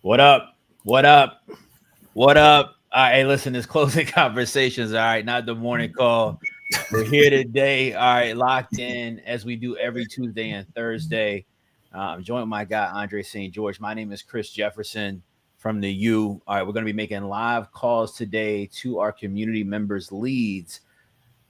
What up? What up? What up? All right, hey, listen, it's closing conversations. All right, not the morning call. We're here today. All right, locked in as we do every Tuesday and Thursday. I'm joined with my guy, Andre St. George. My name is Chris Jefferson from the U. All right, we're going to be making live calls today to our community members' leads.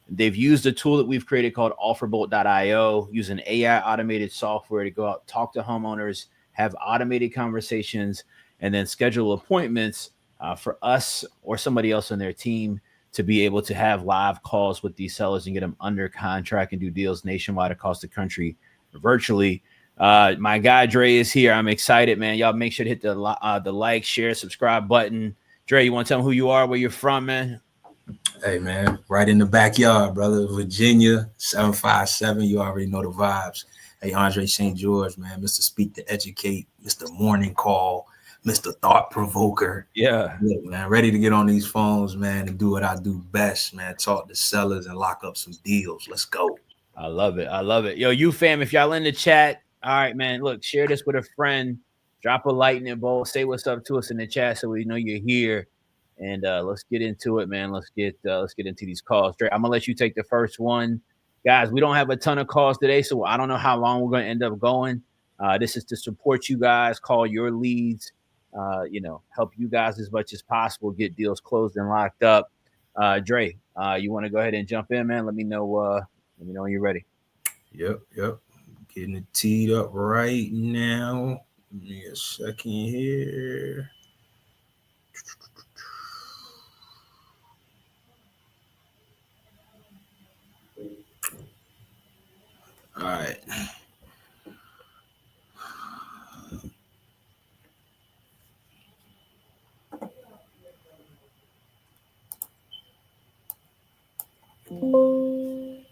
They've used a tool that we've created called offerbolt.io, using AI automated software to go out, talk to homeowners, have automated conversations, and then schedule appointments for us or somebody else on their team to be able to have live calls with these sellers and get them under contract and do deals nationwide across the country virtually. My guy Dre is here. I'm excited, man. Y'all make sure to hit the like, share, subscribe button. Dre, you want to tell them who you are, where you're from, man? Hey, man, right in the backyard, brother. Virginia, 757. You already know the vibes. Hey, Andre St. George, man. Mr. Speak to Educate, Mr. Morning Call, Mr. Thought Provoker. Yeah, man. Ready to get on these phones, man, and do what I do best, man. Talk to sellers and lock up some deals. Let's go. I love it. I love it. Yo, you fam, if y'all in the chat, all right, man, look, share this with a friend. Drop a lightning bolt. Say what's up to us in the chat so we know you're here. And let's get into it, man. Let's get into these calls. Dre, I'm gonna let you take the first one. Guys, we don't have a ton of calls today, so I don't know how long we're gonna end up going. This is to support you guys, call your leads, help you guys as much as possible, get deals closed and locked up. Dre, you want to go ahead and jump in, man? Let me know when you're ready. Yep. Getting it teed up right now. Give me a second here. All right. Come on.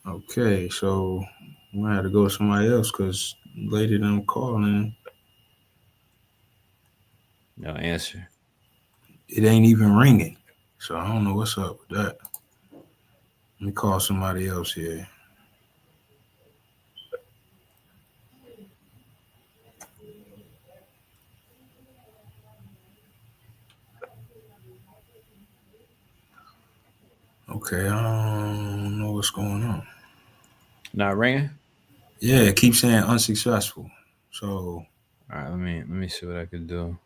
Okay, so I'm gonna have to go to somebody else because lady that I'm calling, No answer. it ain't even ringing. So I don't know what's up with that. Let me call somebody else here. Okay, I don't know what's going on. Not ringing. Yeah, it keeps saying unsuccessful. So All right, let me see what I can do.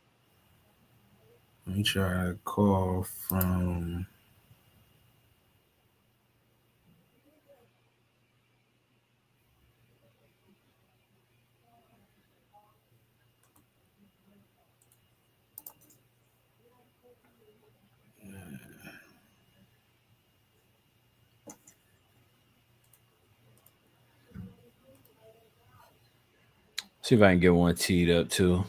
let me try to call from. See if I can get one teed up too.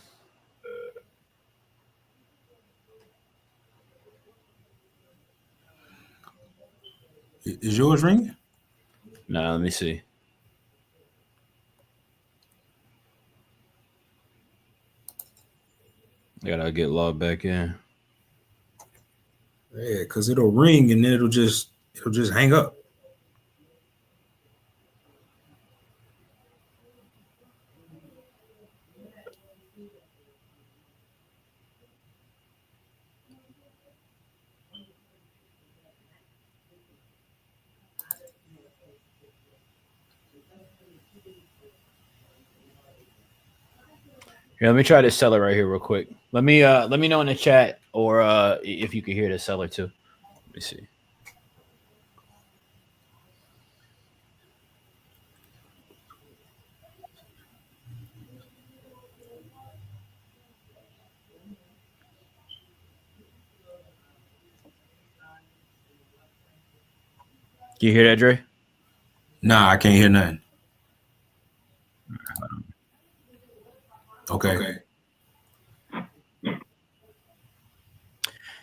Is yours ringing? Nah, let me see. I gotta get logged back in. Yeah, because it'll ring and then it'll just hang up. Here, let me try this seller right here real quick. Let me know in the chat or if you can hear the seller too. Let me see. Can you hear that, Dre? Nah, I can't hear nothing. Okay.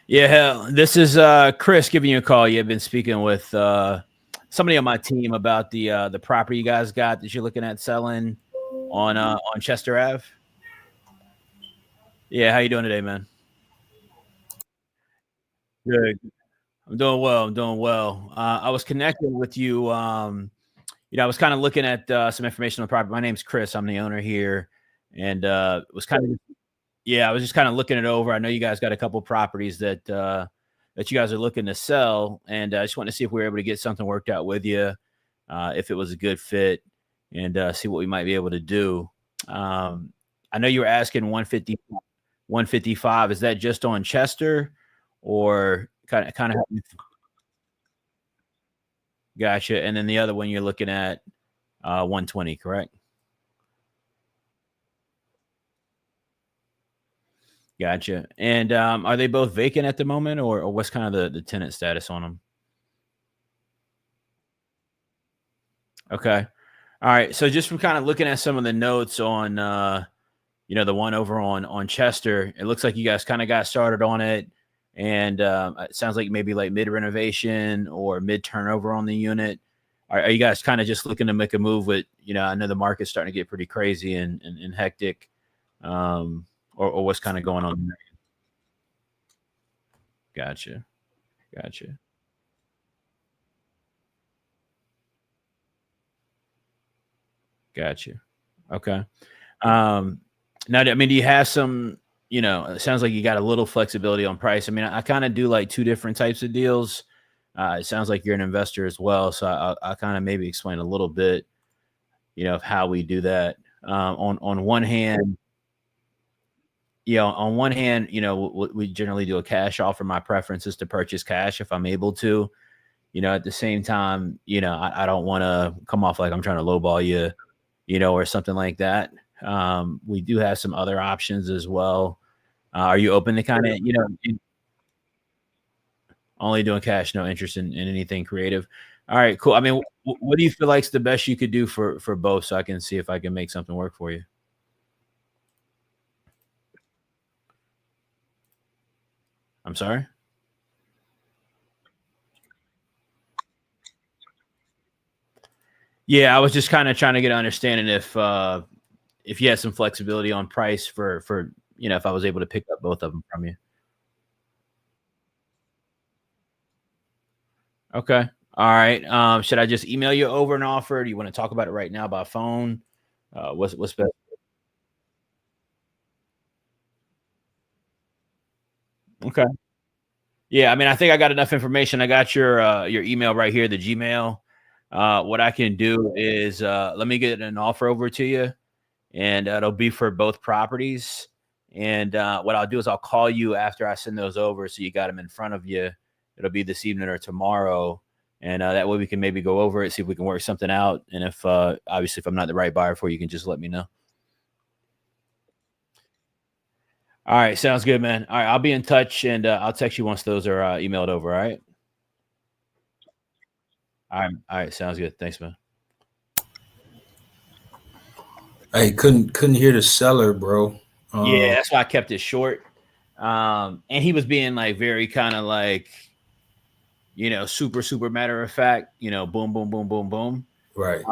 Yeah, hell, this is Chris giving you a call. You've been speaking with somebody on my team about the property you guys got that you're looking at selling on Chester Ave. Yeah, how you doing today, man? Good. I'm doing well. I'm doing well. I was connecting with you. I was kind of looking at some information on the property. My name's Chris. I'm the owner here, and was kind of yeah. I was just kind of looking it over. I know you guys got a couple properties that you guys are looking to sell, and I just wanted to see if we were able to get something worked out with you, if it was a good fit, and see what we might be able to do. Um, I know you were asking 150, 155. Is that just on Chester, or kind of? Gotcha. And then the other one you're looking at 120, correct? Gotcha. And are they both vacant at the moment, or what's kind of the tenant status on them? Okay. All right. So just from kind of looking at some of the notes on the one over on Chester, it looks like you guys kind of got started on it, and it sounds like maybe like mid renovation or mid turnover on the unit. Are you guys kind of just looking to make a move with, I know the market's starting to get pretty crazy and hectic, or what's kind of going on there? Gotcha. Gotcha. Gotcha. Okay. Um, Now, I mean, do you have some, it sounds like you got a little flexibility on price. I mean, I kind of do like two different types of deals. It sounds like you're an investor as well. So I kind of maybe explain a little bit, of how we do that. On one hand, on one hand, we generally do a cash offer. My preference is to purchase cash if I'm able to. At the same time, I don't want to come off like I'm trying to lowball you, or something like that. We do have some other options as well. Are you open to kind of, only doing cash, no interest in anything creative? All right, cool. I mean, what do you feel like's the best you could do for both, so I can see if I can make something work for you? I'm sorry. Yeah, I was just kind of trying to get an understanding if you had some flexibility on price for if I was able to pick up both of them from you. Okay. All right. Should I just email you over an offer? Do you want to talk about it right now by phone? What's best? Okay. Yeah, I mean, I think I got enough information. I got your email right here, the Gmail. What I can do is let me get an offer over to you, and it'll be for both properties. And what I'll do is I'll call you after I send those over, so you got them in front of you. It'll be this evening or tomorrow, and that way we can maybe go over it, see if we can work something out. And if obviously if I'm not the right buyer for you, you can just let me know. All right, sounds good, man. All right, I'll be in touch, and I'll text you once those are emailed over. All right. All right, sounds good. Thanks, man. Hey, couldn't hear the seller, bro. Yeah, Uh, that's why I kept it short. And he was being like very kind of like, super, super matter of fact, boom, boom, boom, boom, boom. right.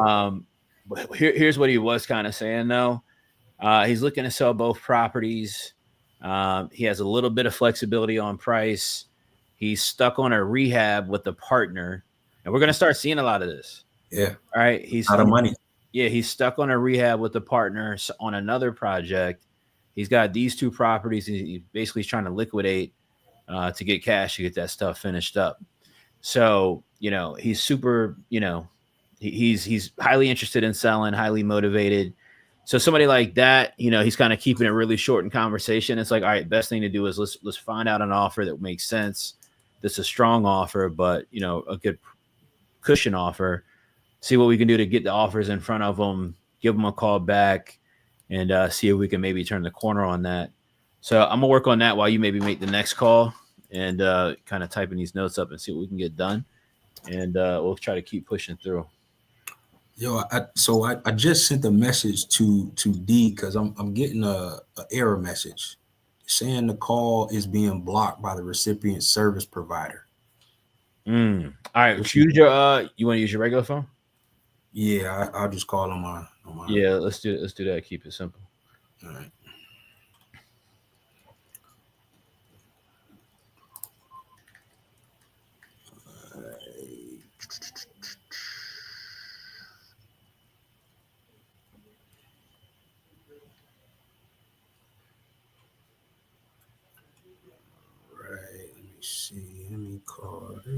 But here's what he was kind of saying though. He's looking to sell both properties. He has a little bit of flexibility on price. He's stuck on a rehab with a partner, and we're gonna start seeing a lot of this. Yeah. All right, Out of money. yeah, he's stuck on a rehab with a partner on another project. He's got these two properties. He basically is trying to liquidate to get cash to get that stuff finished up. So he's super. He's highly interested in selling, highly motivated. So somebody like that, he's kind of keeping it really short in conversation. It's like, all right, best thing to do is let's find out an offer that makes sense. That's a strong offer, but a good cushion offer. See what we can do to get the offers in front of them. Give them a call back, and see if we can maybe turn the corner on that. So I'm gonna work on that while you maybe make the next call, and kind of typing these notes up and see what we can get done, and we'll try to keep pushing through. Yo, I just sent a message to D because I'm getting a error message saying the call is being blocked by the recipient service provider. All right, use your you want to use your regular phone? Yeah, I'll just call on my. Yeah, let's do it. Let's do that. Keep it simple. All right.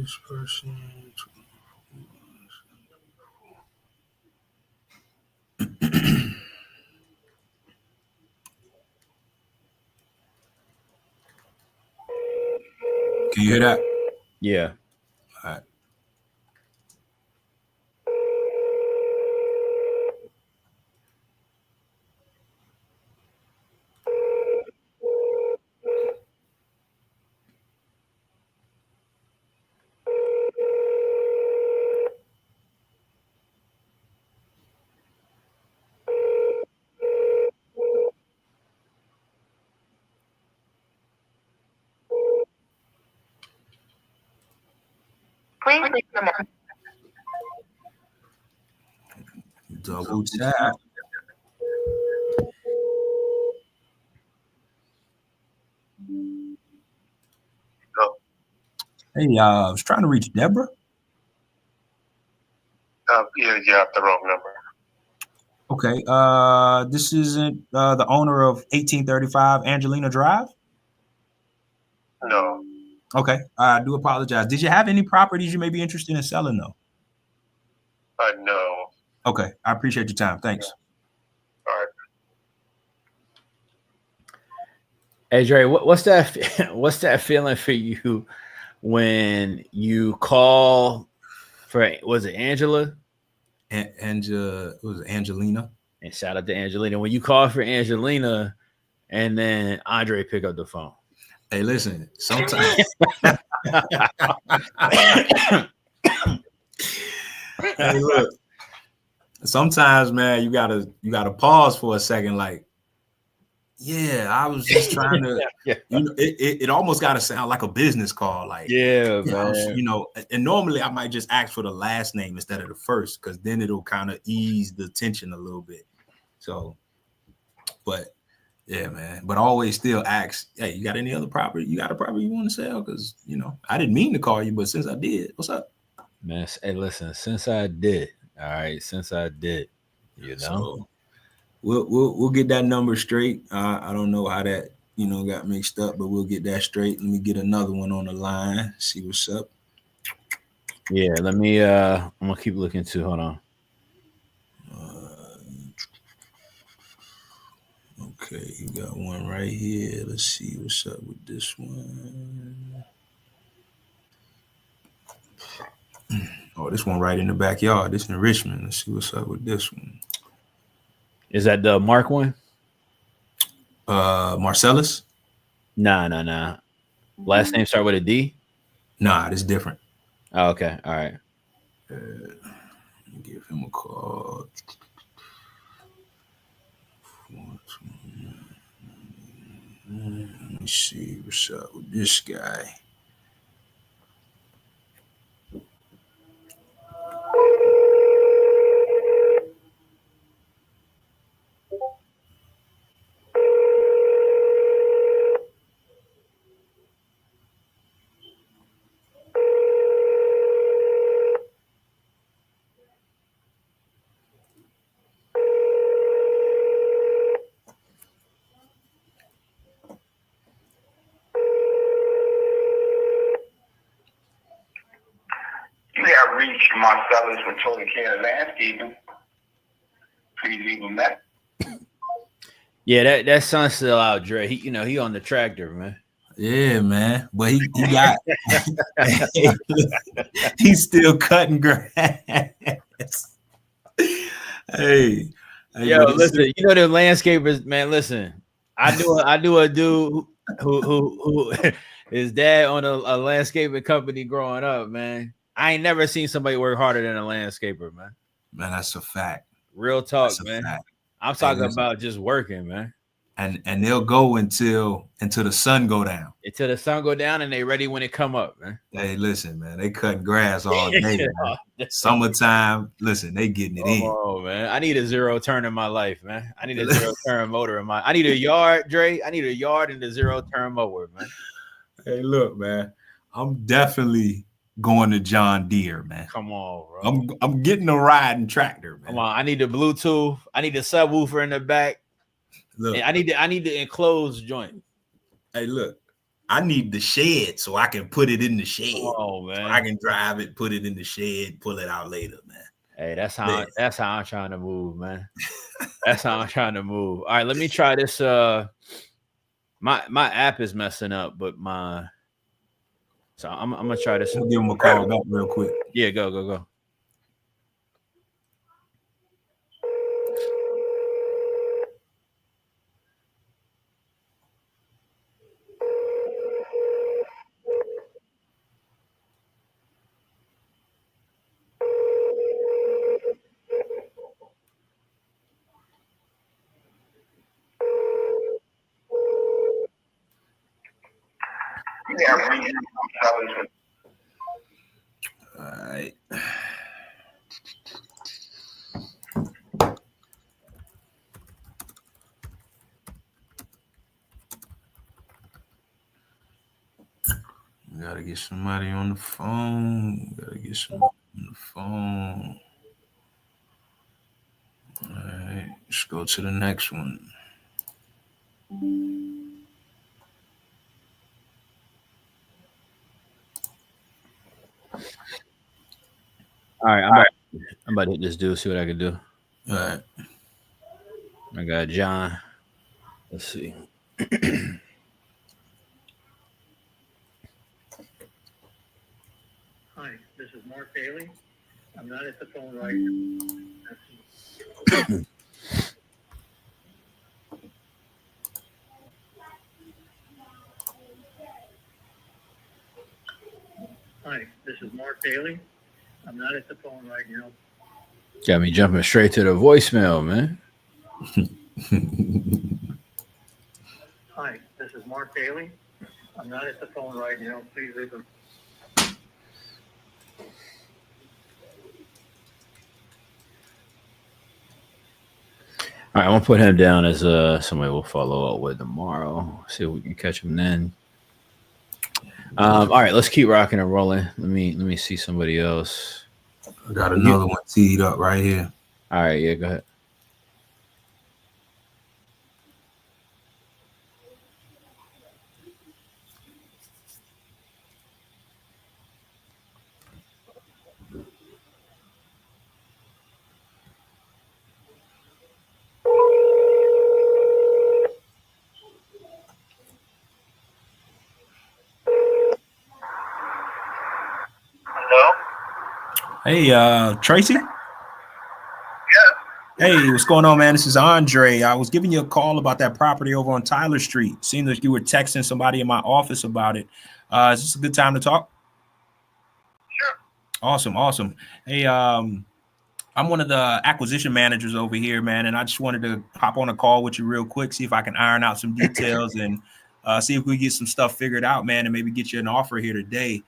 this person. Can you hear that? Yeah. All right. Please leave the message. Double tap. Hey, I was trying to reach Deborah. Yeah, you have the wrong number. Okay. This isn't the owner of 1835 Angelina Drive? No. Okay. I do apologize. Did you have any properties you may be interested in selling, though? No. Okay. I appreciate your time. Thanks. All right. Hey Dre, what's that? What's that feeling for you when you call for? Was it Angela? It was Angelina. And shout out to Angelina. When you call for Angelina, and then Andre pick up the phone. Hey, listen. Sometimes. Hey, look. Sometimes, man, you gotta pause for a second. Like, yeah, I was just trying to. You know, it almost got to sound like a business call. Like, yeah, man. You know, and normally I might just ask for the last name instead of the first, because then it'll kind of ease the tension a little bit. So, but yeah, man. But always still ask, hey, you got any other property? You got a property you want to sell? Because, you know, I didn't mean to call you, but since I did, what's up? Man, hey, listen, since I did, all right, since I did, you know. So we'll get that number straight. I don't know how that, you know, got mixed up, but we'll get that straight. Let me get another one on the line, see what's up. Yeah, let me I'm gonna keep looking too. Hold on. Okay, you got one right here. Let's see what's up with this one. Oh, this one right in the backyard. This in Richmond. Let's see what's up with this one. Is that the Mark one? Marcellus? Nah. Last name start with a D? Nah, this is different. Oh, okay. All right. Give him a call. Let me see what's up with this guy. You have reached Marcellus with Total Care Landscaping. Please leave a message. Yeah, that son's still out, Dre. He on the tractor, man. Yeah, man. But he got he's still cutting grass. Hey, yo, listen, you know the landscapers, man. Listen, I knew a dude who his dad owned a landscaping company growing up, man. I ain't never seen somebody work harder than a landscaper, man. Man, that's a fact. Real talk, man. Fact. I'm talking about just working, man. And they'll go until the sun go down. Until the sun go down and they ready when it come up, man. Hey, listen, man, they cutting grass all day. Summertime, listen, they getting it in. Oh man, I need a zero turn in my life, man. I need a zero turn motor in my. I need a yard, Dre. I need a yard and a zero turn mower, man. Hey, look, man, I'm definitely going to John Deere, man. Come on, bro. I'm getting a riding tractor, man. Come on, I need the Bluetooth. I need the subwoofer in the back. Look, and I need the enclosed joint. Hey, look, I need the shed so I can put it in the shed. Oh man, so I can drive it, put it in the shed, pull it out later, man. Hey, that's how I'm trying to move, man. That's how I'm trying to move. All right, let me try this. My app is messing up, but so I'm gonna try this. I'll give him a call back real quick. Yeah, go. All right. We gotta get somebody on the phone. All right, let's go to the next one. All right, I'm about to hit this dude, see what I can do. All right. I got John. Let's see. Hi, this is Mark Bailey. I'm not at the phone right now. Hi, this is Mark Bailey. I'm not at the phone right now. Got me jumping straight to the voicemail, man. Hi, this is Mark Bailey. I'm not at the phone right now. Please leave a... All right, I'm gonna put him down as somebody we'll follow up with tomorrow. See if we can catch him then. All right, let's keep rocking and rolling. Let me see somebody else. I got another one teed up right here. All right, yeah, go ahead. Hey, Tracy? Yeah. Hey, what's going on, man? This is Andre. I was giving you a call about that property over on Tyler Street. Seemed like you were texting somebody in my office about it. Is this a good time to talk? Sure. Awesome. Hey, I'm one of the acquisition managers over here, man, and I just wanted to hop on a call with you real quick, see if I can iron out some details and see if we get some stuff figured out, man, and maybe get you an offer here today.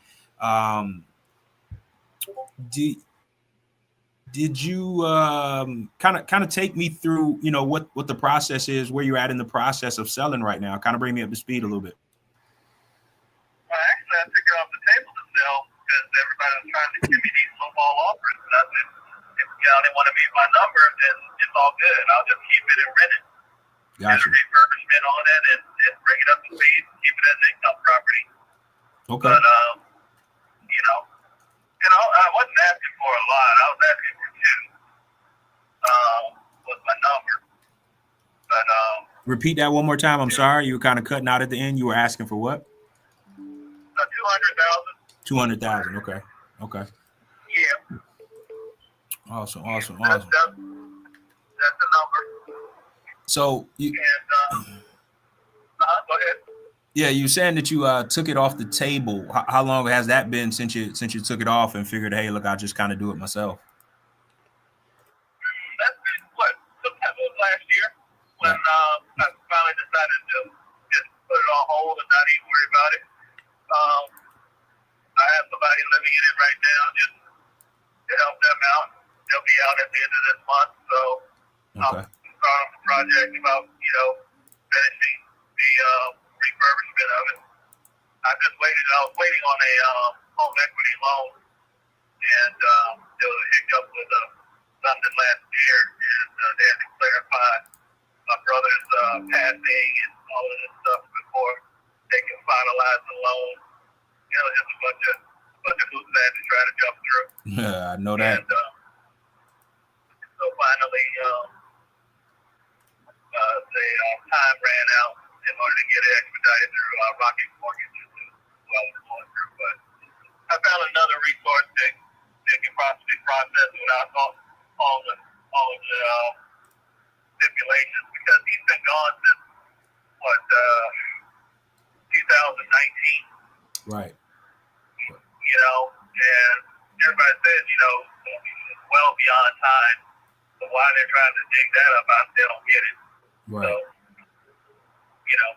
Did you kind of take me through, what the process is, where you're at in the process of selling right now? Kind of bring me up to speed a little bit. Well, actually, I took it off the table to sell because everybody was trying to give me these lowball offers. And I said, if they want to meet my number, then it's all good. I'll just keep it and rent it. Gotcha. Get a refurbishment on it and bring it up to speed and keep it as an income property. Okay. But, I wasn't asking for a lot. I was asking for two. Was my number. But repeat that one more time. I'm sorry, you were kind of cutting out at the end. You were asking for what? 200,000. 200,000. Okay. Yeah. Awesome. That's the number. So you. And go ahead. Yeah, you saying that you took it off the table. How long has that been since you took it off and figured, hey, look, I'll just kind of do it myself? That's been sometime it was last year when I finally decided to just put it on hold and not even worry about it. I have somebody living in it right now just to help them out. They'll be out at the end of this month, so I'm starting the project about finishing the refurbishment of it. I was waiting on a home equity loan, and there was a hiccup with something last year, and they had to clarify my brother's passing and all of this stuff before they can finalize I know that. And so finally, the time ran out in order to get it expedited through Rocket Mortgage, which is what I was going through. But I found another resource that can possibly process without all of the stipulations, because he's been gone since what 2019. Right. You know, and everybody says, you know, well beyond time. So why they're trying to dig that up, I still don't get it. Right. So, you know,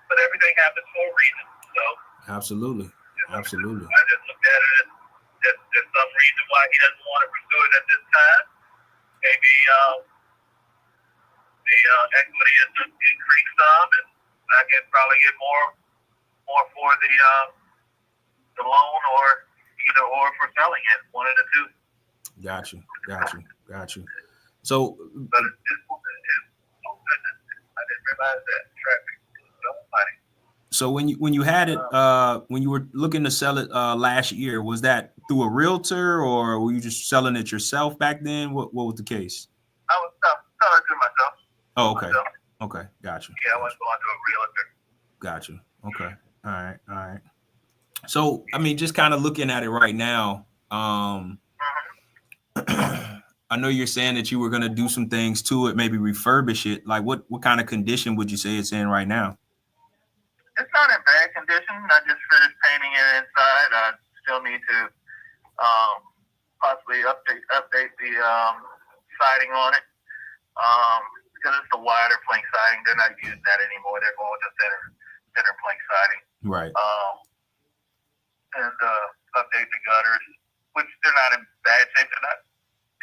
but everything happens for a reason. So absolutely. I just looked at it as there's some reason why he doesn't want to pursue it at this time. Maybe the equity is increased some, and I can probably get more for the loan, or for selling it. One of the two. Got you. So, but I didn't realize that traffic is so funny. So when you had it, when you were looking to sell it last year, was that through a realtor, or were you just selling it yourself back then? What was the case? I was selling it to myself. Oh, okay. Myself. Okay, gotcha. Yeah, I wasn't going to a realtor. Gotcha. Okay. All right. So, I mean, just kind of looking at it right now, I know you're saying that you were going to do some things to it, maybe refurbish it. Like what kind of condition would you say it's in right now? It's not in bad condition. I just finished painting it inside. I still need to possibly update the siding on it, because it's the wider plank siding. They're not using that anymore. They're going to thinner plank siding. Right. And update the gutters, which they're not in bad shape. They're not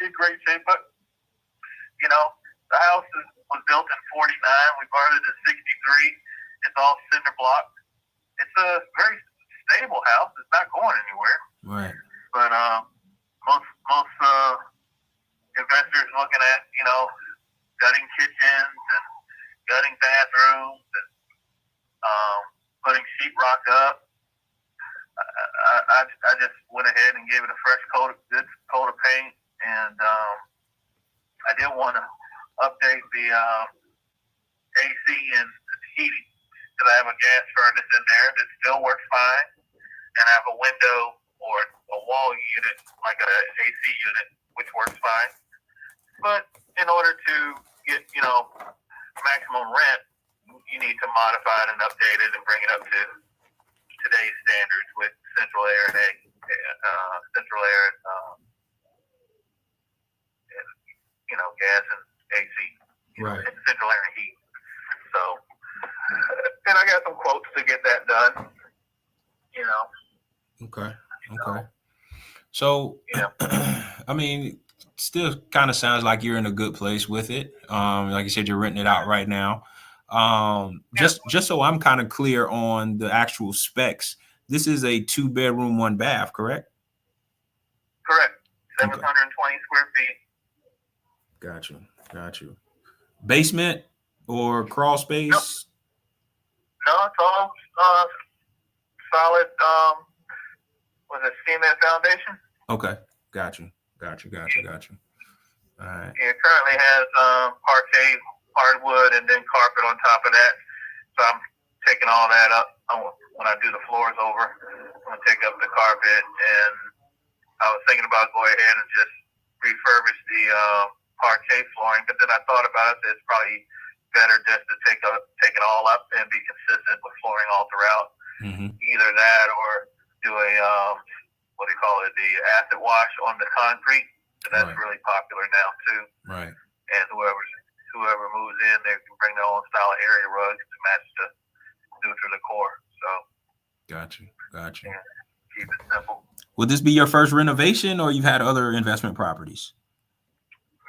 in great shape, but you know, the house was built in '49. We bought it in '63. It's all cinder block. It's a very stable house. It's not going anywhere. Right. But most investors looking at, you know, gutting kitchens and gutting bathrooms and putting sheetrock up. I just went ahead and gave it a fresh good coat of paint, and I did want to update the AC and heating, because I have a gas furnace in there that still works fine, and I have a window or a wall unit, like a AC unit, which works fine. But in order to get, you know, maximum rent, you need to modify it and update it and bring it up to today's standards with central air and you know, gas and AC, right, and central air and heat. So, and I got some quotes to get that done. You know. Okay. So, yeah. I mean, still kind of sounds like you're in a good place with it. Like you said, you're renting it out right now. Just so I'm kind of clear on the actual specs, this is a 2-bedroom, 1 bath, correct? Correct. 720 square feet. Got you. Basement or crawl space? Nope. No, it's all solid. Was it cement foundation? Okay, got you. All right. Yeah, it currently has parquet, hardwood, and then carpet on top of that. So I'm taking all that up when I do the floors over. I'm gonna take up the carpet, and I was thinking about going ahead and just refurbish the parquet flooring, but then I thought about it. It's probably better just to take it all up and be consistent with flooring all throughout. Mm-hmm. Either that or do a the acid wash on the concrete. And that's right. really popular now too. Right. And whoever moves in, they can bring their own style of area rugs to match the neutral decor. So. Got you. Yeah, keep it simple. Will this be your first renovation, or you've had other investment properties?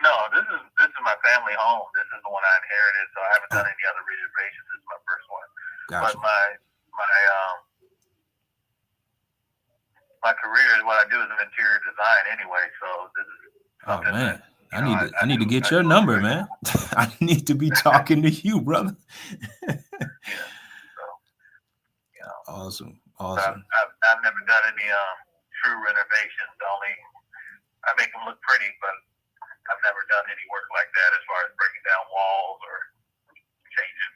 No, this is my family home. This is the one I inherited, so I haven't done any other renovations. This is my first one. Gotcha. But my career is what I do is in interior design anyway. So this is. Oh man, I need to get your number, man. I need to be talking to you, brother. Yeah. So, Awesome. I've never done any true renovations. I make them look pretty, but I've never done any work like that as far as breaking down walls or changing,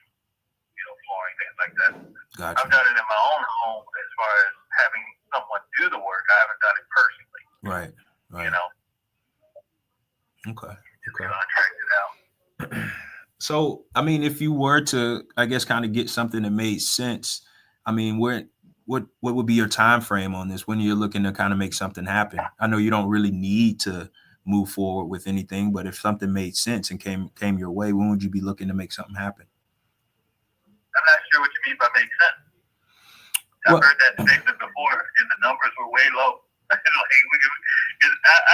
flooring, things like that. Gotcha. I've done it in my own home as far as having someone do the work. I haven't done it personally. Right. Okay. Contracted out. So, I mean, if you were to, I guess, kind of get something that made sense, I mean, what would be your time frame on this when you're looking to kind of make something happen? I know you don't really need to move forward with anything, but if something made sense and came your way, when would you be looking to make something happen? I'm not sure what you mean by make sense. I've heard that statement before, and the numbers were way low. I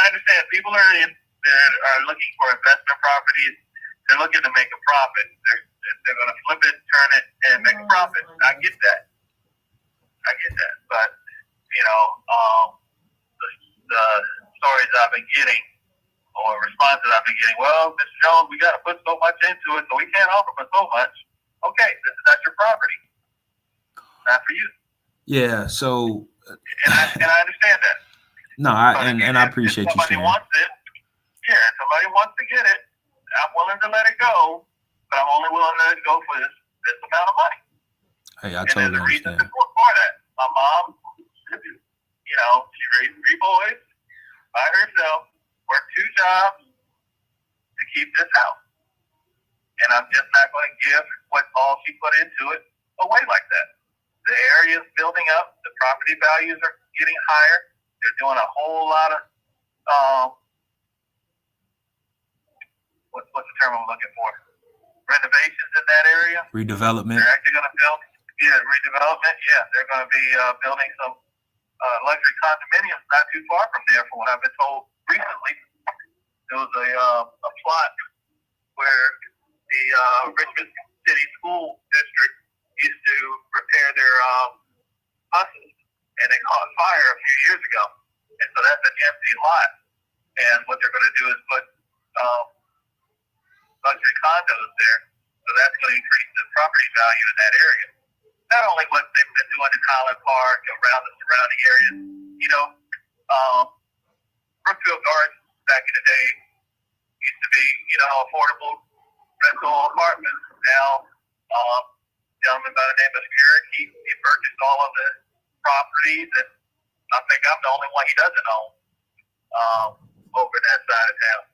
understand people are looking for investment properties. They're looking to make a profit. They're going to flip it, turn it, and make a profit. I get that. But the stories I've been getting or responses I've been getting, well, Mr. Jones, we got to put so much into it, so we can't offer for so much. Okay, this is not your property. Not for you. Yeah. So. And I understand that. No, I appreciate you sharing. If somebody wants to get it, I'm willing to let it go, but I'm only willing to let it go for this amount of money. Hey, I totally understand. There's a reason for that. My mom, she raised 3 boys by herself, worked 2 jobs to keep this house. And I'm just not going to give what all she put into it away like that. The area is building up. The property values are getting higher. They're doing a whole lot of, what's the term I'm looking for? Renovations in that area. Redevelopment. They're actually going to build, redevelopment. Yeah, they're going to be building some luxury condominiums not too far from there, from what I've been told recently. There was a plot where the Richmond City School District used to repair their buses, and they caught fire a few years ago. And so that's an empty lot. And what they're going to do is put luxury condos there. So that's going to increase the property value in that area. Not only what they've been doing in Highland Park, around the surrounding areas. Brookfield Gardens back in the day used to be, affordable rental apartments. Now, a gentleman by the name of Eric, he purchased all of the properties, and I think I'm the only one he doesn't own over that side of town.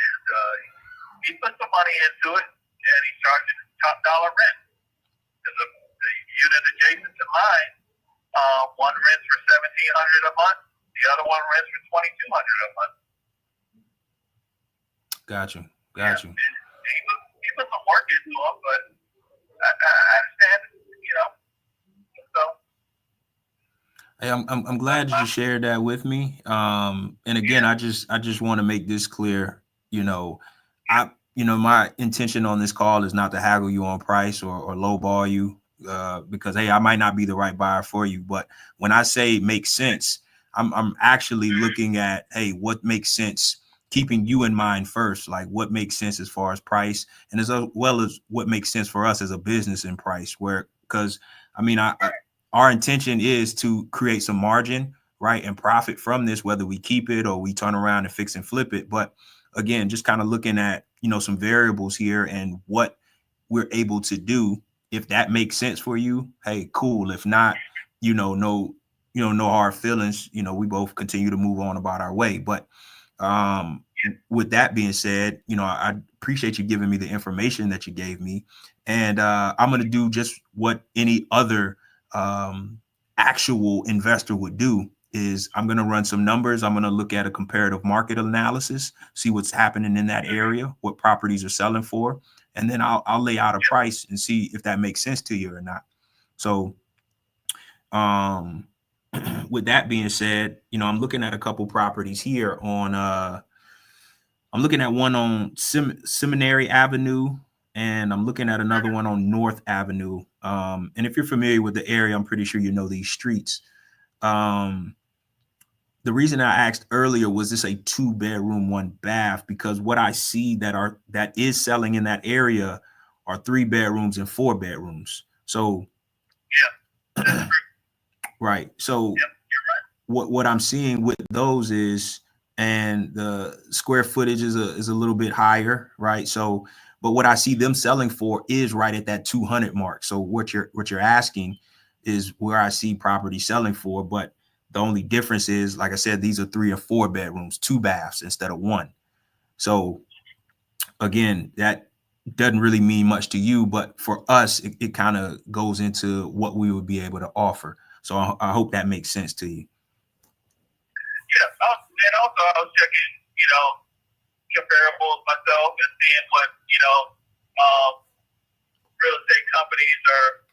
And he put some money into it, and he's charging top dollar rent. There's the unit adjacent to mine, one rents for $1,700 a month, the other one rents for $2,200 a month. Gotcha. Yeah. He put some work into it, but I understand, So. Hey, I'm glad you shared that with me. And again, I just want to make this clear. My intention on this call is not to haggle you on price or lowball you, because hey, I might not be the right buyer for you. But when I say make sense, I'm actually looking at, hey, what makes sense, keeping you in mind first, like what makes sense as far as price, and as well as what makes sense for us as a business in price. Because our intention is to create some margin, right, and profit from this, whether we keep it or we turn around and fix and flip it. But again, just kind of looking at, some variables here and what we're able to do. If that makes sense for you, hey, cool. If not, no hard feelings. We both continue to move on about our way. But with that being said, I appreciate you giving me the information that you gave me, and I'm going to do just what any other actual investor would do. Is I'm going to run some numbers. I'm going to look at a comparative market analysis, see what's happening in that area, what properties are selling for, and then I'll lay out a price and see if that makes sense to you or not. So, with that being said, I'm looking at a couple properties here on. I'm looking at one on Seminary Avenue, and I'm looking at another one on North Avenue. And if you're familiar with the area, I'm pretty sure you know these streets. The reason I asked earlier, was this a 2-bedroom, 1-bath? Because what I see that is selling in that area are 3 bedrooms and 4 bedrooms. So, yeah, right. So, what I'm seeing with those is, and the square footage is a little bit higher, right? So, but what I see them selling for is right at that 200 mark. So what you're asking is where I see property selling for, but the only difference is, like I said, these are 3 or 4 bedrooms, 2 baths instead of 1. So again, that doesn't really mean much to you, but for us, it kind of goes into what we would be able to offer. So I hope that makes sense to you. Yeah, and also I was checking, comparables myself and seeing what, real estate companies are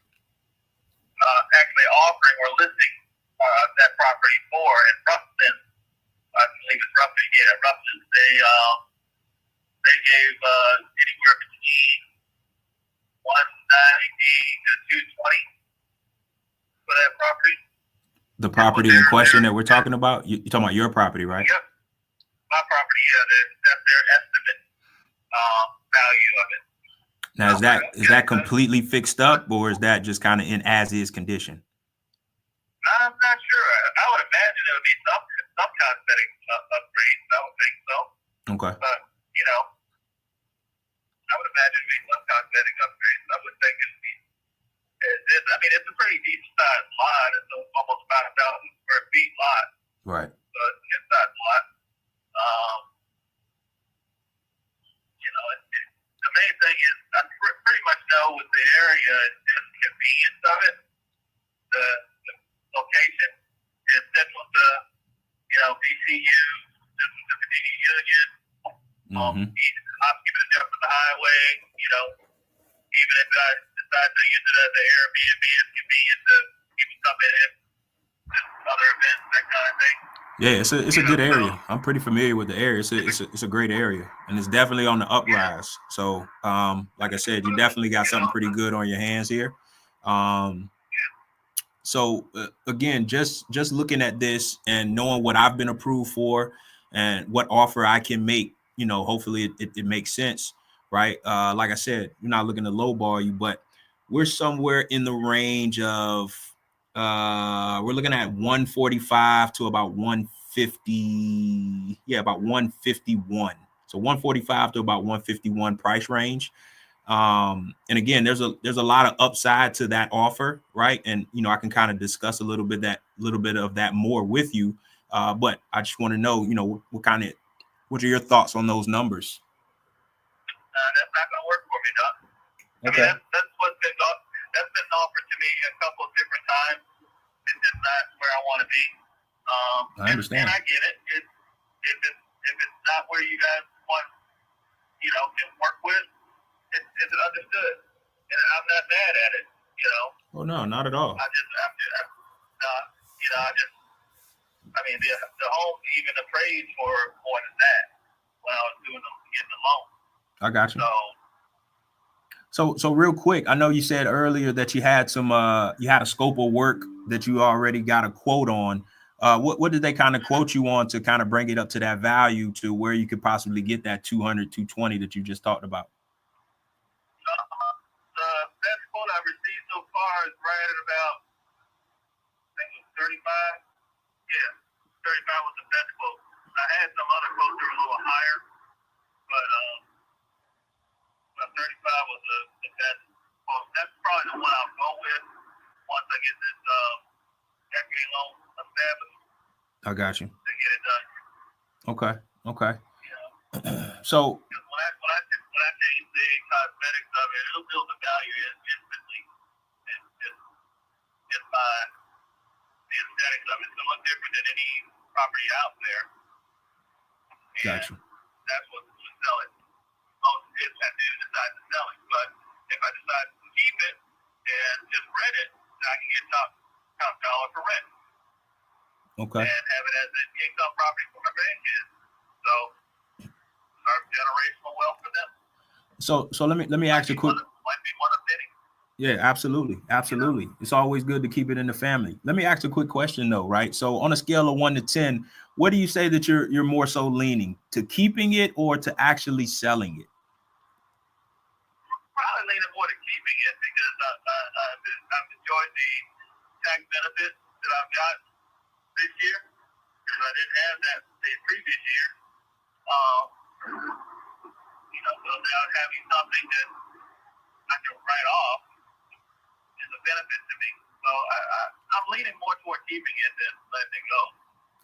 actually offering or listing that property for. And Ruston, I believe it's Ruston, they gave anywhere between 190 to 220 for that property. The property in question that we're talking about, you're talking about your property, right? Yep. My property, that's their estimate value of it. Now, is that completely fixed up, or is that just kind of in as is condition? I'm not sure. I would imagine it would be some cosmetic upgrades. I would think so. Okay. But I would imagine it would be some cosmetic upgrades. I would think it'd be. It's a pretty decent sized lot. It's almost 5,000 square feet lot. Right. So it's a good sized lot. The main thing is I pretty much know with the area and the convenience of it. The location is central to, VCU, central to Virginia Union. Keeping it up from the highway. Even if I decide to use it as an Airbnb, it's convenient to people come in, other events, that kind of thing. Yeah, it's a good area. I'm pretty familiar with the area. It's a great area, and it's definitely on the uprise. So, like I said, you definitely got something pretty good on your hands here. So again, just looking at this and knowing what I've been approved for and what offer I can make, hopefully it makes sense, right? Like I said, we're not looking to lowball you, but we're somewhere in the range of we're looking at 145 to about 150. Yeah, about 151. So 145 to about 151 price range. And again, there's a lot of upside to that offer, right? And I can kind of discuss a little bit of that more with you. But I just want to know, what are your thoughts on those numbers? That's not going to work for me, Doc. Okay. That's been offered to me a couple of different times. It's just not where I want to be. I understand. And I get it. If it's not where you guys want, can work with, it's understood. And I'm not mad at it, Oh no, not at all. the home even appraised for more than that when I was getting the loan. I got you. So real quick, I know you said earlier that you had you had a scope of work that you already got a quote on. What did they kind of quote you on to kind of bring it up to that value to where you could possibly get that 200, 220 that you just talked about? The best quote I've received so far is right at about, I think it was 35. Yeah, 35 was the best quote. I had some other quotes that were a little higher, but 35 was the best quote. That's probably the one I'll go with once I get this equity loan established. I got you. To get it done. Okay. So when I change the cosmetics of it, it'll build the value instantly. And just by the aesthetics of it, it's look different than any property out there. And gotcha. That's what would sell it. Most if I do decide to sell it, but if I decide to keep it and just rent it, then I can get top dollar for rent. Okay. And have it as an income property for my grandkids. So our generational wealth for them. So let me ask you a quick. Might be one of many. Yeah, absolutely. It's always good to keep it in the family. Let me ask a quick question though, right? So on a scale of 1 to 10, what do you say that you're more so leaning to keeping it or to actually selling it? Probably leaning more to keeping it because I've enjoyed the tax benefits that I've got this year because I didn't have that the previous year. So now having something that I can write off is a benefit to me. So I'm leaning more toward keeping it than letting it go.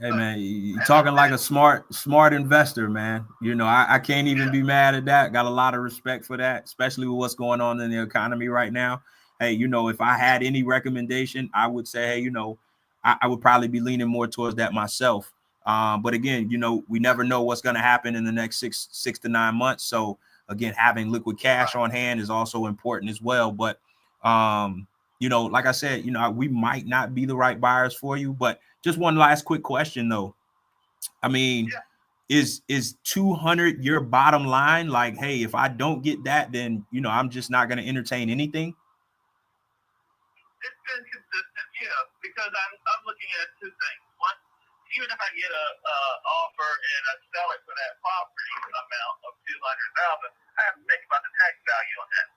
Hey man, you're talking like a smart investor, man. I can't even be mad at that. Got a lot of respect for that, especially with what's going on in the economy right now. Hey, if I had any recommendation, I would say, hey, I would probably be leaning more towards that myself. But again, we never know what's going to happen in the next six to 9 months. So again, having liquid cash on hand is also important as well. But like I said, we might not be the right buyers for you. But just one last quick question, though. I mean, is 200 your bottom line? Like, hey, if I don't get that, then I'm just not going to entertain anything. It's been consistent, because I'm looking at two things. One, even if I get a offer and I sell it for that property amount of $200,000, I have to think about the tax value on that.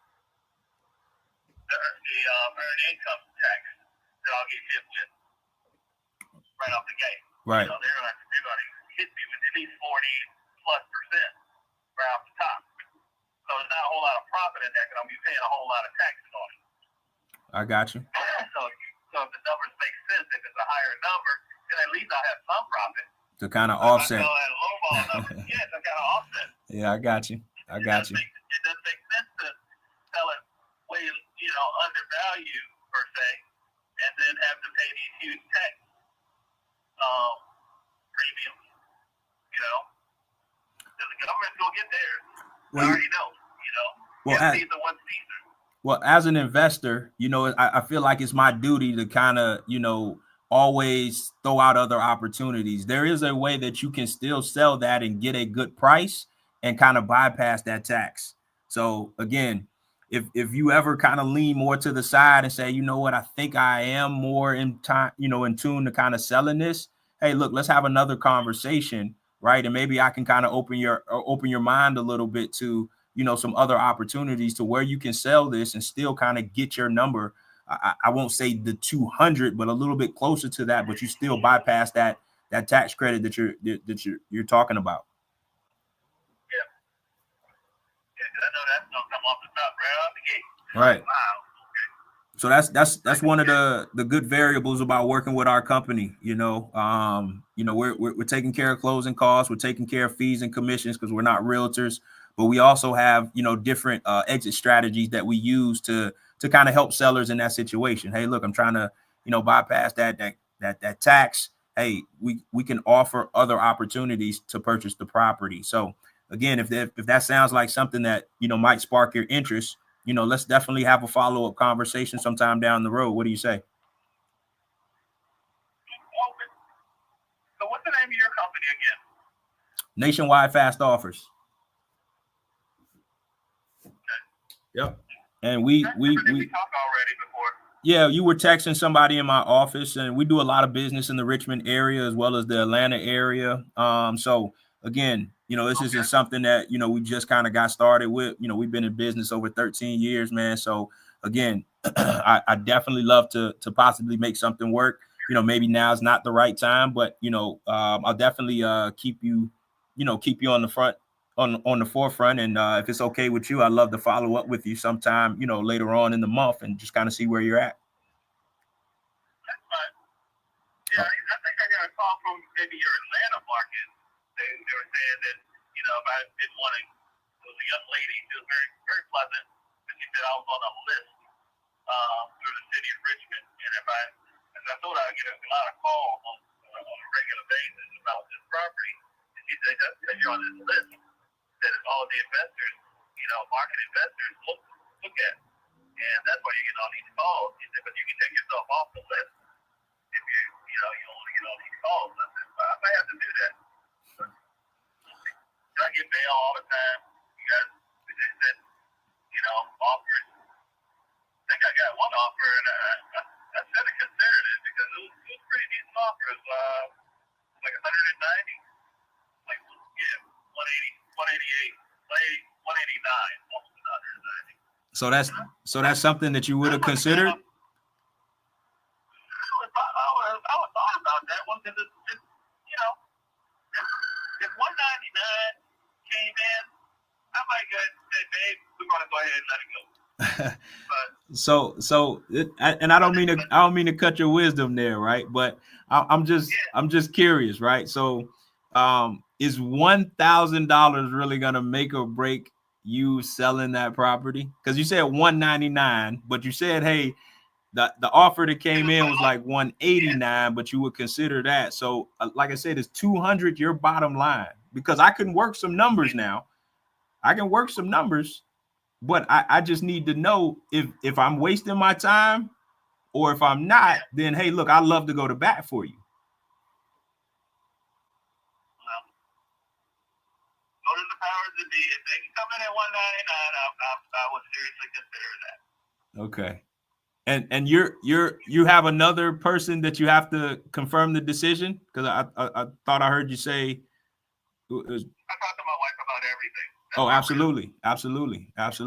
The earned income tax that I'll get hit with right off the gate. Right. They're going to hit me with at least 40+% right off the top. So there's not a whole lot of profit in there because I'm be paying a whole lot of taxes on it. I got you. So if the numbers make sense, if it's a higher number, then at least I'll have some profit. To kind of offset. Yeah, to kind of offset. Yeah, I got you. It doesn't make sense to sell it way, undervalued per se, and then have to pay these huge tax premiums. Because the government's gonna get theirs. I already know. Well, as an investor, I feel like it's my duty to kind of, always throw out other opportunities. There is a way that you can still sell that and get a good price and kind of bypass that tax. So again, if you ever kind of lean more to the side and say, you know what, I think I am more in time, in tune to kind of selling this. Hey, look, let's have another conversation, right? And maybe I can kind of open your mind a little bit to, some other opportunities to where you can sell this and still kind of get your number. I won't say the 200, but a little bit closer to that, but you still bypass that tax credit that you're talking about. Yeah, I know that's gonna come off the top right off the gate. Right. Wow. So that's one of the good variables about working with our company. We're taking care of closing costs, we're taking care of fees and commissions because we're not realtors, but we also have different exit strategies that we use to kind of help sellers in that situation. Hey, look, I'm trying to bypass that tax. Hey, we can offer other opportunities to purchase the property. So again, if that sounds like something that might spark your interest, let's definitely have a follow-up conversation sometime down the road. What do you say? So what's the name of your company again? Nationwide Fast Offers. Okay. Yep. And we talked already before. Yeah, you were texting somebody in my office, and we do a lot of business in the Richmond area as well as the Atlanta area. So again, this isn't something that, we just kind of got started with. We've been in business over 13 years, man. So again, I definitely love to possibly make something work. Maybe now is not the right time, but, I'll definitely keep you on the front, on the forefront. And if it's okay with you, I'd love to follow up with you sometime, later on in the month and just kind of see where you're at. That's fine. Yeah, I think I got a call from maybe your Atlanta market. They were saying that, if I didn't want to, it was a young lady, she was very, very pleasant, but she said I was on a list through the city of Richmond. And as I thought I'd get a lot of calls on a regular basis about this property. And she said, that's you're on this list that all the investors, market investors look at. And that's why you get all these calls. He said, but you can take yourself off the list if you don't want to get all these calls. I said, well, I might have to do that. I get mail all the time. You guys, they said, offers. I think I got one offer, and I should have considered it because it was pretty decent offers. Like 190, like 188, 189, almost 190. So that's something that you would have considered. I was thought about that one because ahead and let it go. And I don't mean to cut your wisdom there, right? But I'm just curious, right? So, is $1,000 really gonna make or break you selling that property? Because you said 199, but you said, hey, the offer that came in was like 189, but you would consider that. So, like I said, it's 200 your bottom line, because I can work some numbers now. I can work some numbers. But I just need to know if I'm wasting my time, or if I'm not, then hey, look, I'd love to go to bat for you. Well, go to the powers that be. If they can come in at 199, I would seriously consider that. Okay. And you have another person that you have to confirm the decision? Because I thought I heard you say. I talked to my wife about everything. Oh, absolutely. You know, her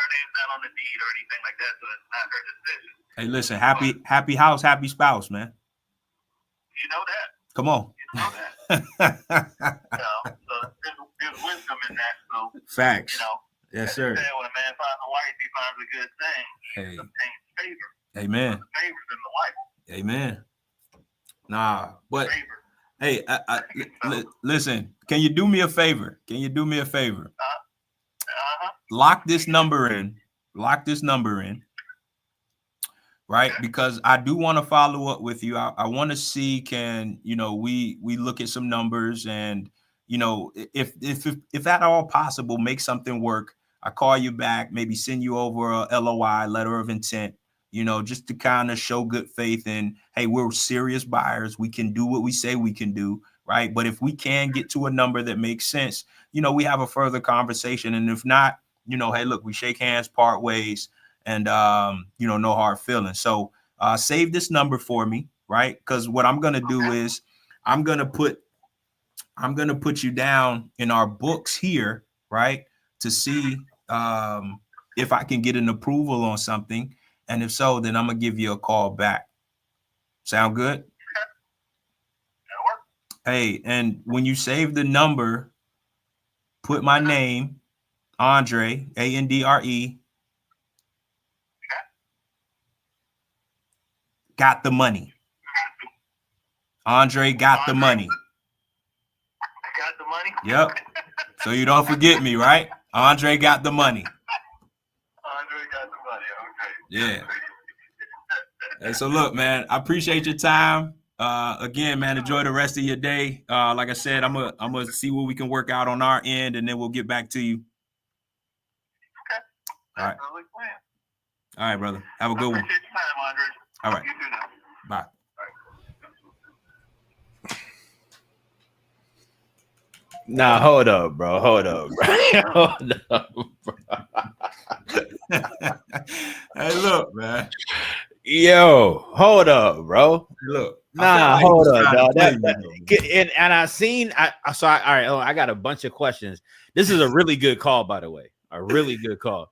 name's not on the deed or anything like that, so it's not her decision. Hey, listen, happy house, happy spouse, man. You know that. Come on. You know that. So there's wisdom in that. So Facts. Yes, sir. When a man finds a wife, he finds a good thing. Hey. Obtains favor. Amen. The favor's in the wife. Amen. Nah, but Favor. hey, listen, can you do me a favor? Lock this number in. Right? Because I do want to follow up with you. I want to see, can, we look at some numbers, and, if at all possible, make something work. I call you back, maybe send you over a LOI, letter of intent, just to kind of show good faith, and hey, we're serious buyers. We can do what we say we can do. Right. But if we can get to a number that makes sense, we have a further conversation. And if not, hey, look, we shake hands, part ways, and, no hard feelings. So save this number for me. Right. Because what I'm going to do is I'm going to put you down in our books here. Right. To see if I can get an approval on something. And if so, then I'm going to give you a call back. Sound good? Hey, and when you save the number, put my name, Andre, Andre. Got the money. Andre got the money. Got the money? Yep. So you don't forget me, right? Andre got the money. Andre got the money. Okay. Yeah. Hey, so look, man, I appreciate your time. Again, man, enjoy the rest of your day. Like I said, I'm gonna see what we can work out on our end, and then we'll get back to you. Okay. All right. All right, brother. Have a good one. Appreciate your time, Andre. All right. You too now. Bye. Nah, hold up, bro. Hold up, bro. Hey, look, man. Yo, hold up, bro. Look. Nah, hold up, dog. And I seen. All right. Oh, I got a bunch of questions. This is a really good call, by the way. A really good call.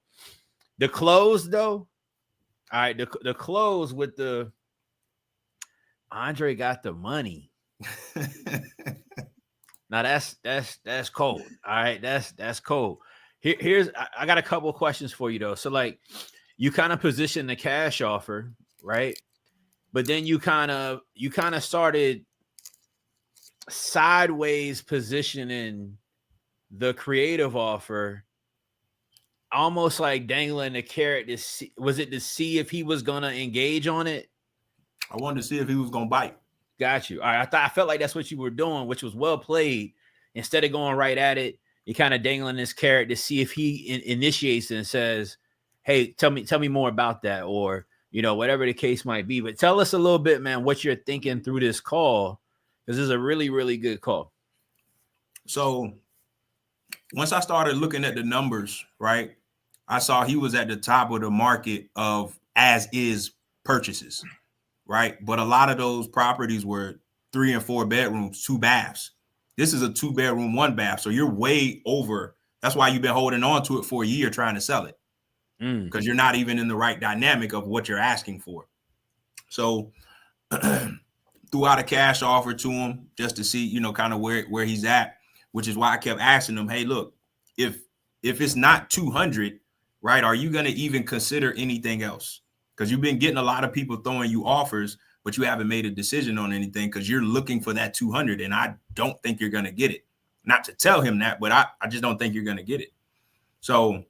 The close, though. All right, the close with the Andre got the money. Now that's cold. All right, that's cold. I got a couple of questions for you though. So like, you kind of position the cash offer, right? But then you kind of started sideways positioning the creative offer, almost like dangling the carrot to see, was it to see if he was gonna engage on it? I wanted to see if he was gonna bite. Got you. All right. I felt like that's what you were doing, which was well played. Instead of going right at it, you kind of dangling this carrot to see if he initiates and says, "Hey, tell me more about that," or whatever the case might be. But tell us a little bit, man, what you're thinking through this call, because this is a really, really good call. So once I started looking at the numbers, right, I saw he was at the top of the market of as is purchases. Right. But a lot of those properties were 3 and 4 bedrooms, 2 baths. This is a 2 bedroom, 1 bath. So you're way over. That's why you've been holding on to it for a year trying to sell it, because you're not even in the right dynamic of what you're asking for. So threw out a cash offer to him just to see, kind of where he's at, which is why I kept asking him, hey, look, if if it's not 200, right, are you going to even consider anything else? Because you've been getting a lot of people throwing you offers, but you haven't made a decision on anything because you're looking for that 200, and I don't think you're going to get it. Not to tell him that, but I just don't think you're going to get it. So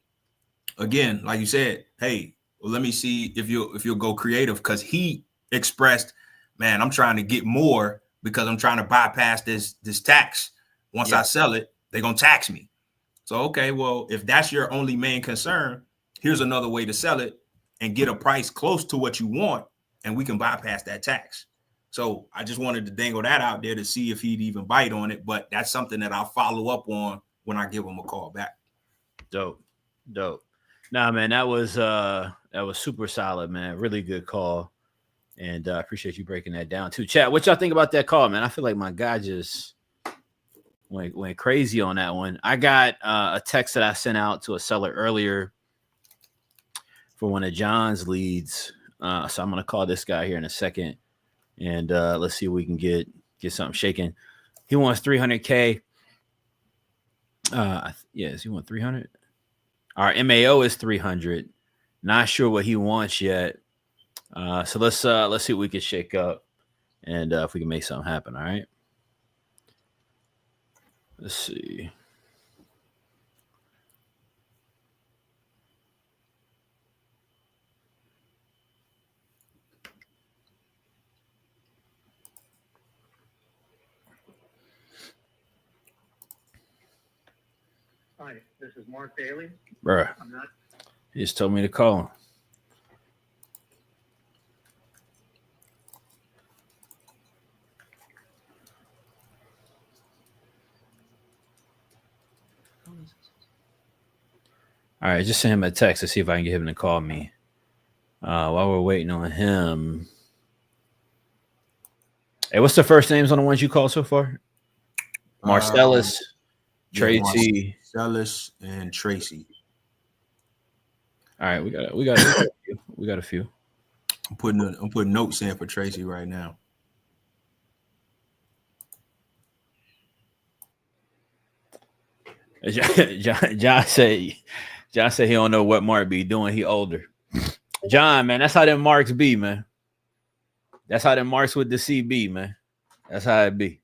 again, like you said, hey, well, let me see if you'll go creative, because he expressed, man, I'm trying to get more because I'm trying to bypass this tax. Once I sell it, they're going to tax me. So, okay, well, if that's your only main concern, here's another way to sell it and get a price close to what you want, and we can bypass that tax. So I just wanted to dangle that out there to see if he'd even bite on it, but that's something that I'll follow up on when I give him a call back. Dope. Nah, man, that was super solid, man. Really good call. And I appreciate you breaking that down too. Chat, what y'all think about that call, man? I feel like my guy just went crazy on that one. I got a text that I sent out to a seller earlier for one of John's leads. So I'm gonna call this guy here in a second, and let's see if we can get something shaking. He wants 300K. Yes, he wants 300. Our MAO is 300. Not sure what he wants yet. So let's see what we can shake up, and if we can make something happen. All right. Let's see. Hi, this is Mark Daly. Bruh. He just told me to call him. All right, just send him a text to see if I can get him to call me. While we're waiting on him. Hey, what's the first names on the ones you called so far? Marcellus, Tracy. Marcellus and Tracy. All right, we got a few. I'm putting notes in for Tracy right now. John said he don't know what Mark be doing. He older. John, man, that's how them marks be, man. That's how them marks with the CB, man. That's how it be.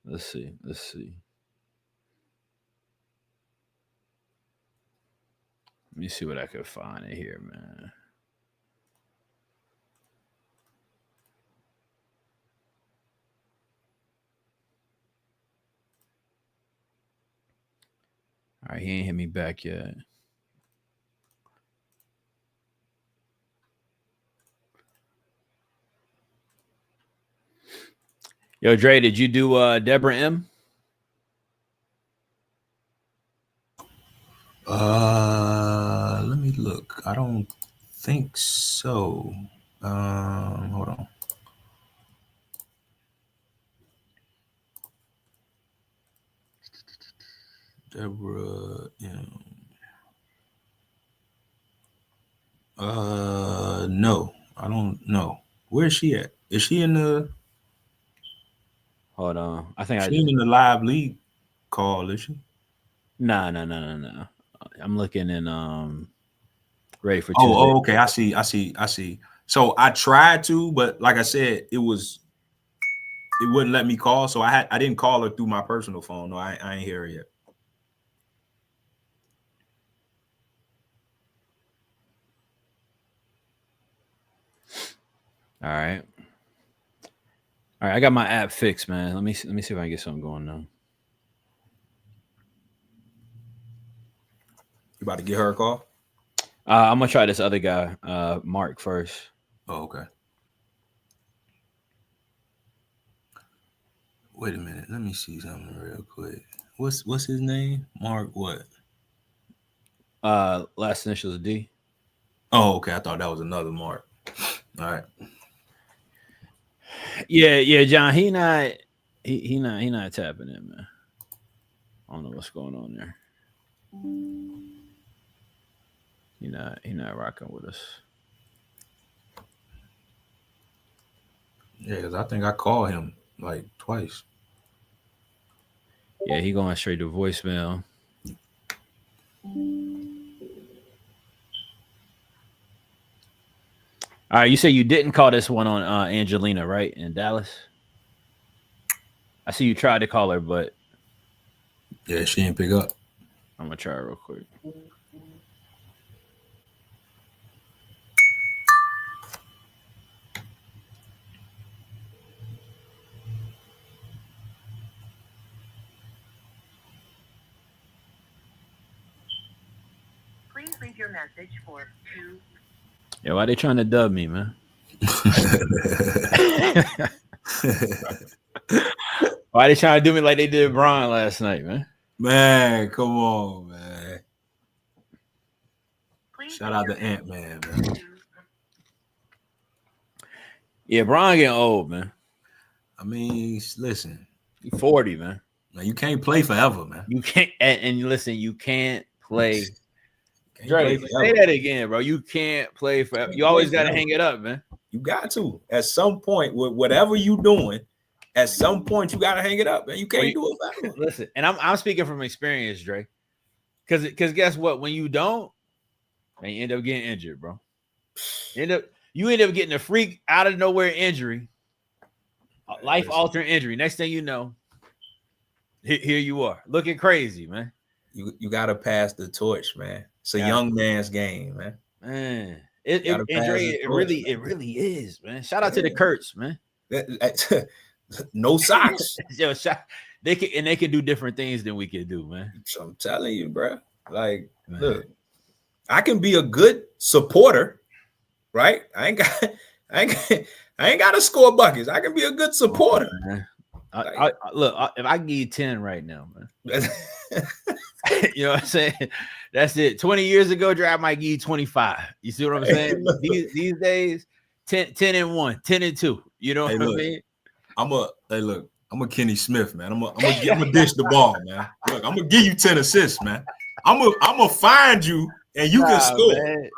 Let's see. Let me see what I can find in here, man. All right, he ain't hit me back yet. Yo, Dre, did you do Deborah M? Let me look. I don't think so. Hold on. Deborah M. No, I don't know. Where is she at? Is she in the? Hold on. I think she's in the live league call, is she? No. I'm looking in ready for Tuesday. Oh, okay. I see. So I tried to, but like I said, it wouldn't let me call. So I didn't call her through my personal phone. No, I ain't hear her yet. All right. I got my app fixed, man. Let me see if I can get something going now. You about to get her a call? I'm gonna try this other guy, Mark, first. Oh, okay. Wait a minute. Let me see something real quick. What's his name? Mark what? Last initial is D. Oh, okay. I thought that was another Mark. All right. Yeah, John. He not tapping in, man. I don't know what's going on there. He not rocking with us. Yeah, because I think I called him like twice. Yeah, he going straight to voicemail. All right, you say you didn't call this one on Angelina, right? In Dallas. I see you tried to call her, but Yeah, she didn't pick up. I'm gonna try real quick. Please leave your message for 2. Yeah, why they trying to dub me, man? Why they trying to do me like they did Brian last night, man? Man, come on, man. Please Shout out to Ant-Man, man. Yeah, Brian getting old, man. I mean, listen. He's 40, man. Now, you can't play forever, man. You can't, and listen, you can't play. Can't Dre, play say that again, bro. You can't play forever. You always got to hang it up, man. You got to. At some point, with whatever you doing, at some point you got to hang it up, man. You can't do it forever. Listen, and I'm speaking from experience, Dre. Because guess what? When you don't, man, you end up getting injured, bro. You end up getting a freak out of nowhere injury, life altering injury. Next thing you know, here you are looking crazy, man. You got to pass the torch, man. It's a young man's game, man. Man, it really is, man. Shout out to the Kurtz, man. No socks. Yo, they can do different things than we can do, man. So I'm telling you, bro. Like, man. Look, I can be a good supporter, right? I ain't got to score buckets. I can be a good supporter. Look, if I give you 10 right now, man. You know what I'm saying? That's it. 20 years ago, Dre, I might give you 25. You see what I'm saying? These days, 10 and 1, 10 and 2. You know what I mean? I'm a Kenny Smith, man. I'm gonna dish the ball, man. Look, I'm gonna give you 10 assists, man. I'm gonna find you and you can score. Man.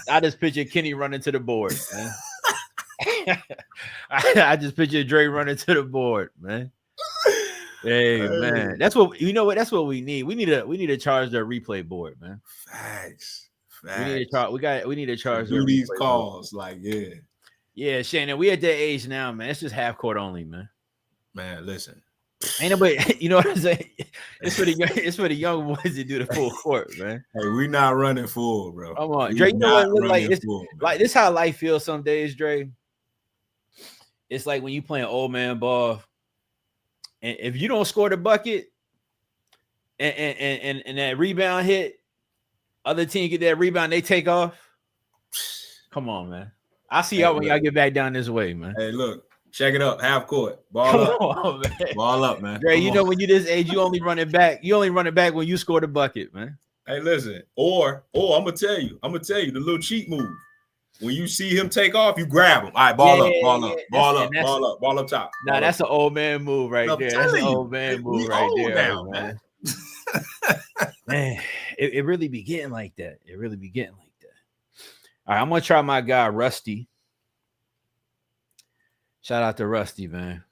I just picture Kenny running to the board, man. I just picture Dre running to the board, man. Hey, man, that's what you know. What that's what we need. We need to charge the replay board, man. Facts. We need to charge do these calls, board. Like yeah, Shannon. We at that age now, man. It's just half court only, man. Man, listen. Ain't nobody, you know what I'm saying? It's for the young boys to do the full court, man. Hey, we not running full, bro. Come on, Dre. You know what it look like? It's full, like this how life feels some days, Dre. It's like when you playing old man ball. And if you don't score the bucket and that rebound hit, other team get that rebound, they take off. Come on, man. I'll see y'all when y'all get back down this way, man. Hey, look, check it up. Half court. Ball up, man. Dre, you know when you this age, you only run it back. You only run it back when you score the bucket, man. Hey, listen. Or I'm gonna tell you the little cheat move. When you see him take off, you grab him. All right, ball up top. Nah, that's an old man move right there. That's an old man move right there, now, man. Man, it really be getting like that. It really be getting like that. All right, I'm gonna try my guy Rusty. Shout out to Rusty, man.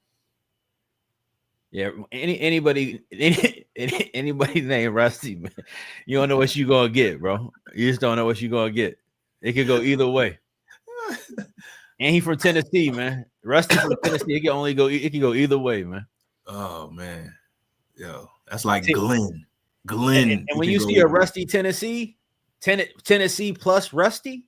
Yeah, anybody named Rusty, man. You don't know what you gonna get, bro. You just don't know what you gonna get. It could go either way. And he from Tennessee, man. Rusty from Tennessee. It can go either way, man. Oh man. Yo, that's like Glenn. And when you see a Rusty Tennessee plus Rusty,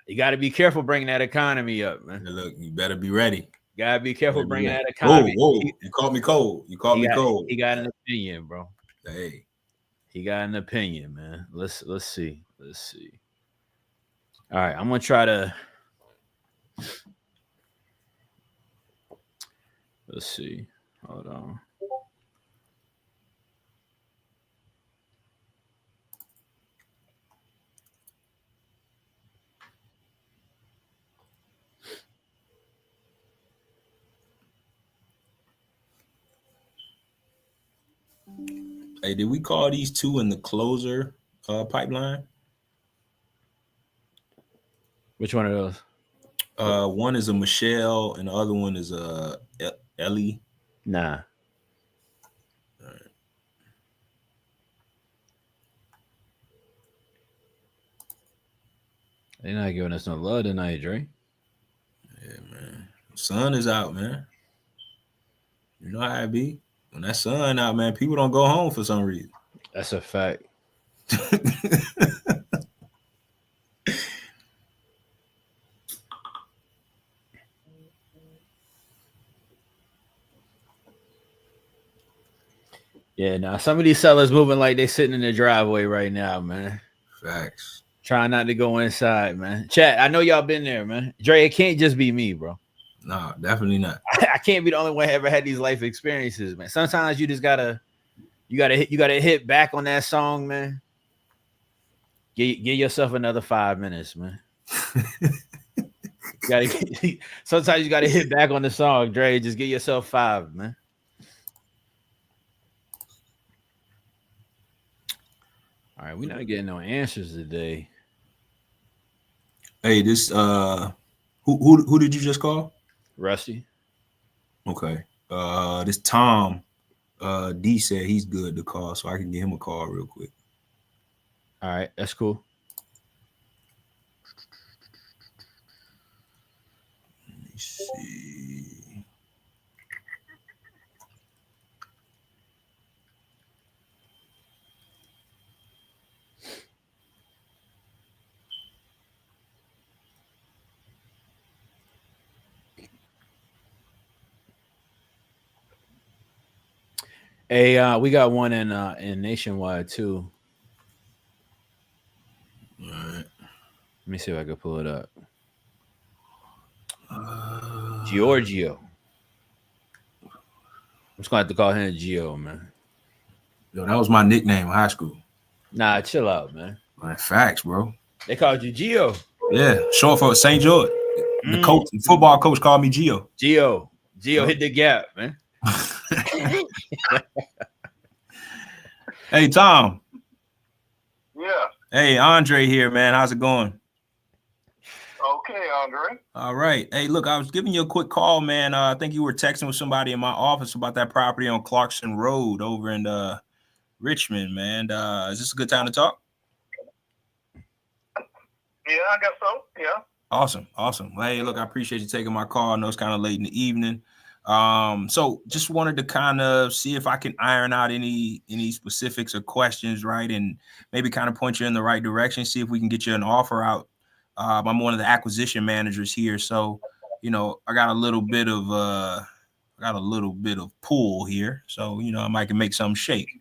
you got to be careful bringing that economy up, man. Look, you better be ready. Gotta be careful bringing that economy. Whoa. You caught me cold. Cold. He got an opinion, bro. Hey. He got an opinion, man. Let's see. All right, I'm gonna try to. Let's see. Hold on. Hey, did we call these two in the closer pipeline? Which one of those? One is a Michelle and the other one is a Ellie. Nah. All right. They not giving us no love tonight, Dre. Yeah, man. Sun is out, man. You know how it be. When that sun out, man, people don't go home for some reason. That's a fact. Yeah, now some of these sellers moving like they sitting in the driveway right now, man. Facts. Trying not to go inside, man. Chat, I know y'all been there, man. Dre, it can't just be me, bro. No, definitely not. I can't be the only one who ever had these life experiences, man. Sometimes you just gotta hit back on that song, man. Give yourself another 5 minutes, man. Sometimes you gotta hit back on the song, Dre. Just give yourself 5, man. All right, we're not getting no answers today. Hey, this who did you just call? Rusty. Okay. This Tom D said he's good to call, so I can give him a call real quick. All right, that's cool. Let me see. Hey, we got one in Nationwide too. All right. Let me see if I can pull it up. Giorgio. I'm just gonna have to call him Gio, man. Yo, that was my nickname in high school. Nah, chill out, man. Like, facts, bro. They called you Gio. Yeah, short for St. George. The coach, the football coach, called me Gio. Gio hit the gap, man. Hey, Tom. Yeah. Hey, Andre here, man. How's it going? Okay, Andre. All right. Hey, look, I was giving you a quick call, man. I think you were texting with somebody in my office about that property on Clarkson Road over in Richmond, man. Is this a good time to talk? Yeah, I guess so. Yeah. Awesome. Hey, look, I appreciate you taking my call. I know it's kind of late in the evening. So just wanted to kind of see if I can iron out any specifics or questions, right? And maybe kind of point you in the right direction, see if we can get you an offer out. I'm one of the acquisition managers here. So, you know, I got a little bit of pull here. So, you know, I might can make something shake.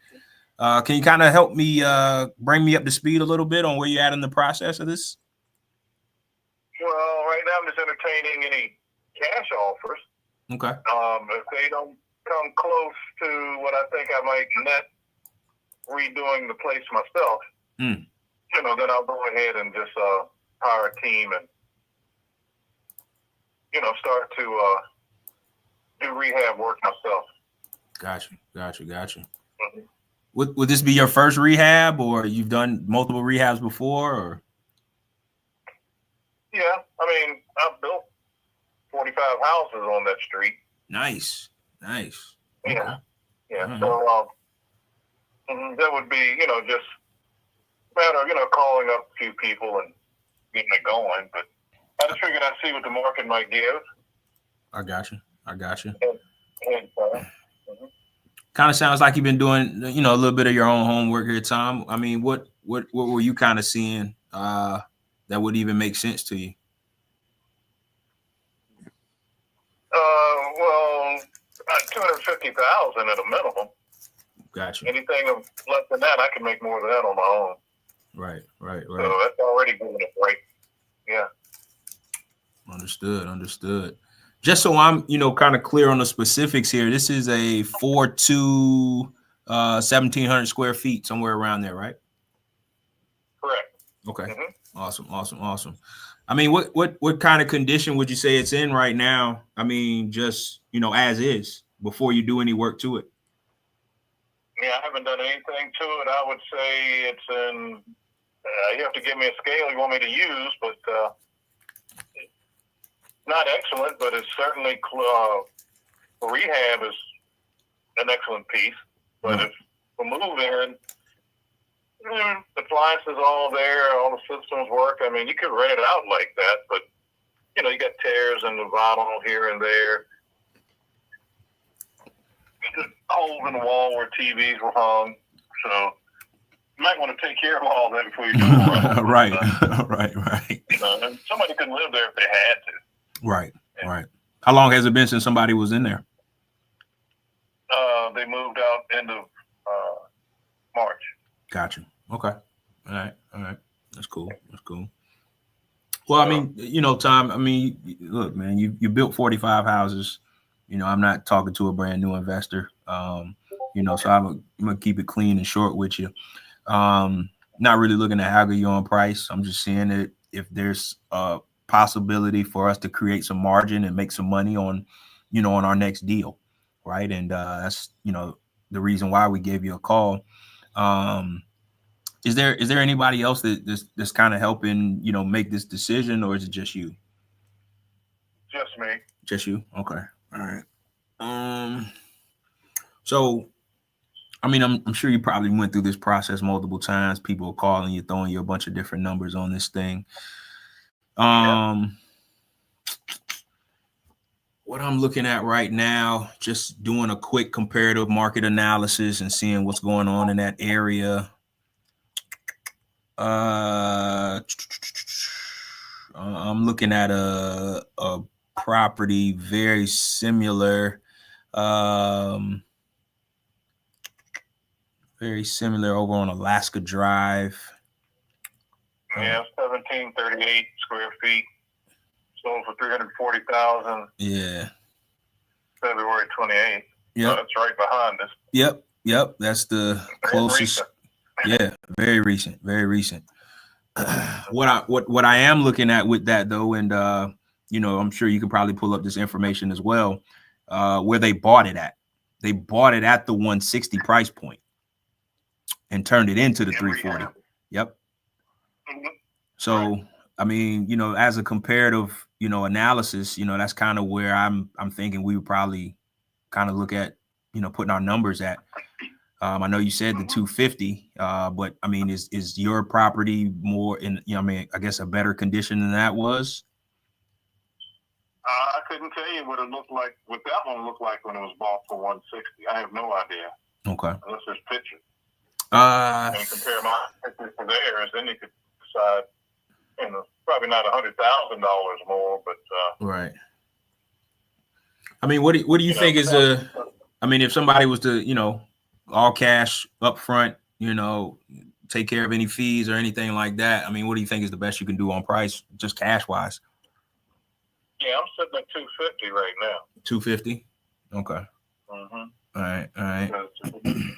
Can you kind of help me bring me up to speed a little bit on where you're at in the process of this? Well, right now I'm just entertaining any cash offers. Okay. If they don't come close to what I think I might net redoing the place myself, you know, then I'll go ahead and just hire a team and, you know, start to do rehab work myself. Gotcha. Mm-hmm. Would this be your first rehab, or you've done multiple rehabs before? Or yeah, I mean, I've built 45 houses on that street. Nice. Yeah, Okay. yeah. Right. So that would be, you know, just a matter of, you know, calling up a few people and getting it going. But I just figured I'd see what the market might give. I got you. And Kind of sounds like you've been doing, you know, a little bit of your own homework here, Tom. I mean, what were you kind of seeing that would even make sense to you? well, 250,000 at a minimum. Gotcha. Anything less than that, I can make more than that on my own. Right. So that's already giving a break. Yeah. Understood. Just so I'm, you know, kind of clear on the specifics here, this is a 4.2, 1,700 square feet, somewhere around there, right? Correct. Okay. Mm-hmm. Awesome. I mean, what kind of condition would you say it's in right now? I mean, just, you know, as is, before you do any work to it. Yeah, I haven't done anything to it. I would say it's in, you have to give me a scale you want me to use, but not excellent, but it's certainly, rehab is an excellent piece. But if we're moving, The appliances all there, all the systems work. I mean, you could rent it out like that, but you know, you got tears in the bottom here and there. Just holes in the wall where TVs were hung. So you might want to take care of all that before you do it. Right, right. You know, and somebody could live there if they had to. Right, yeah. Right. How long has it been since somebody was in there? They moved out end of March. Gotcha. Okay. All right. That's cool. Well, I mean, you know, Tom, I mean, look, man, you built 45 houses. You know, I'm not talking to a brand new investor. You know, so I'm gonna keep it clean and short with you. Not really looking to haggle you on price. I'm just seeing that if there's a possibility for us to create some margin and make some money on, you know, on our next deal, right? And that's, you know, the reason why we gave you a call. Is there anybody else that's kind of helping, you know, make this decision, or is it just you? Just me. Just you? Okay. All right. So, I mean, I'm sure you probably went through this process multiple times. People are calling you, throwing you a bunch of different numbers on this thing. What I'm looking at right now, just doing a quick comparative market analysis and seeing what's going on in that area. I'm looking at a property very similar, over on Alaska Drive. Yeah, 1738 square feet. Sold for $340,000. Yeah. February 28th. Yeah, so that's right behind us. Yep. That's the closest. Yeah, very recent. What I am looking at with that though, and you know, I'm sure you can probably pull up this information as well, where they bought it at. They bought it at the 160 price point and turned it into the 340. Yep. Mm-hmm. So, I mean, you know, as a comparative, you know, analysis, you know, that's kind of where I'm thinking we would probably kind of look at, you know, putting our numbers at. I know you said the 250, but I mean, is your property more in, you know, I mean, I guess a better condition than that was? I couldn't tell you what it looked like, what that one looked like when it was bought for 160. I have no idea. Okay. Unless there's pictures. And compare my pictures to theirs, then you could decide, you know, probably not $100,000 more, but right. I mean, what do you think is I mean, if somebody was to, you know, all cash up front, you know, take care of any fees or anything like that, I mean, what do you think is the best you can do on price, just cash wise? Yeah, I'm sitting at 250 right now. 250. Okay. Mm-hmm. All right.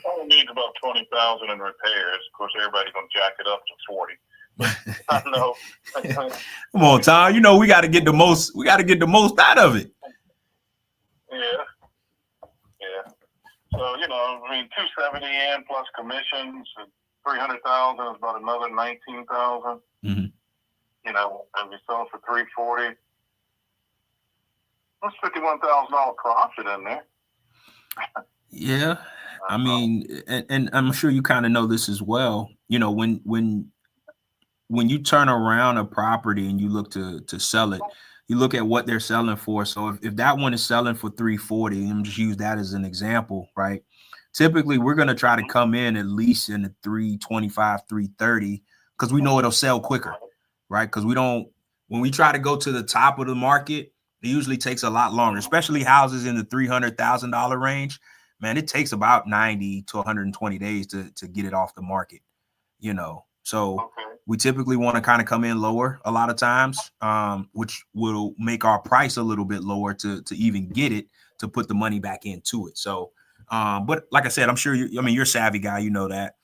Only needs about 20,000 in repairs. Of course, everybody's gonna jack it up to 40. I know. Come on, Tom. You know we got to get the most. We got to get the most out of it. Yeah. So you know, I mean, 270 in plus commissions, 300,000 is about another 19,000. Mm-hmm. You know, and we sell for 340. That's $51,000 profit in there. Yeah, I mean, and I'm sure you kind of know this as well. You know, when you turn around a property and you look to sell it, you look at what they're selling for. So if that one is selling for 340, and just use that as an example, right? Typically, we're going to try to come in at least in the 325, 330, because we know it'll sell quicker, right? Because when we try to go to the top of the market, it usually takes a lot longer, especially houses in the $300,000 range. Man, it takes about 90 to 120 days to get it off the market, you know. So we typically want to kind of come in lower a lot of times, which will make our price a little bit lower to even get it, to put the money back into it. So, but like I said, I'm sure you're a savvy guy, you know that.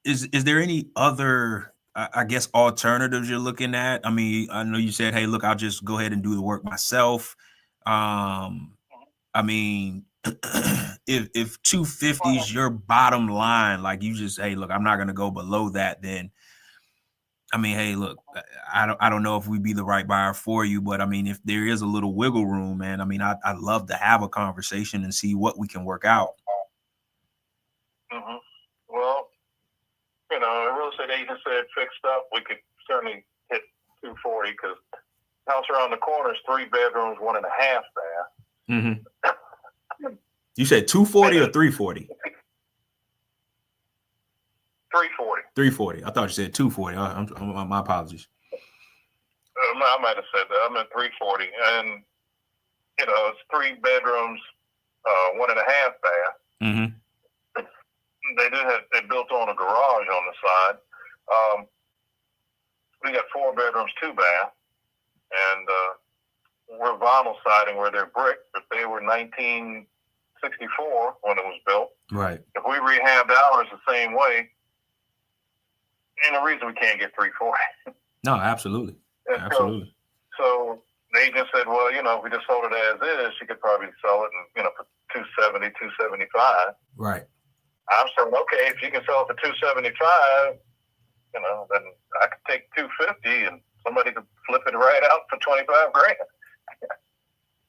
Is there any other, I guess, alternatives you're looking at? I mean, I know you said, hey, look, I'll just go ahead and do the work myself. I mean, if 250 is your bottom line, like you just, hey, look, I'm not going to go below that, then, I mean, hey, look, I don't know if we'd be the right buyer for you, but I mean, if there is a little wiggle room, man, I mean, I'd love to have a conversation and see what we can work out. Mm-hmm. you know, a real estate agent said fixed up, we could certainly hit 240 because the house around the corner is 3 bedrooms, 1.5 bath. Mm-hmm. You said 240 or 340? 340. 340. I thought you said 240. My apologies. I might have said that. I meant 340. And, you know, it's 3 bedrooms, 1.5 bath. Mm-hmm. They built on a garage on the side. We got 4 bedrooms, 2 bath. And we're vinyl siding where they're brick, but they were 1964 when it was built. Right. If we rehabbed ours the same way, ain't no reason we can't get 340. No, absolutely. And absolutely. So the agent said, well, you know, if we just sold it as is, she could probably sell it, and, you know, for 270, 275. Right. I'm saying, okay, if you can sell it for 275, you know, then I could take 250 and somebody could flip it right out for 25 grand.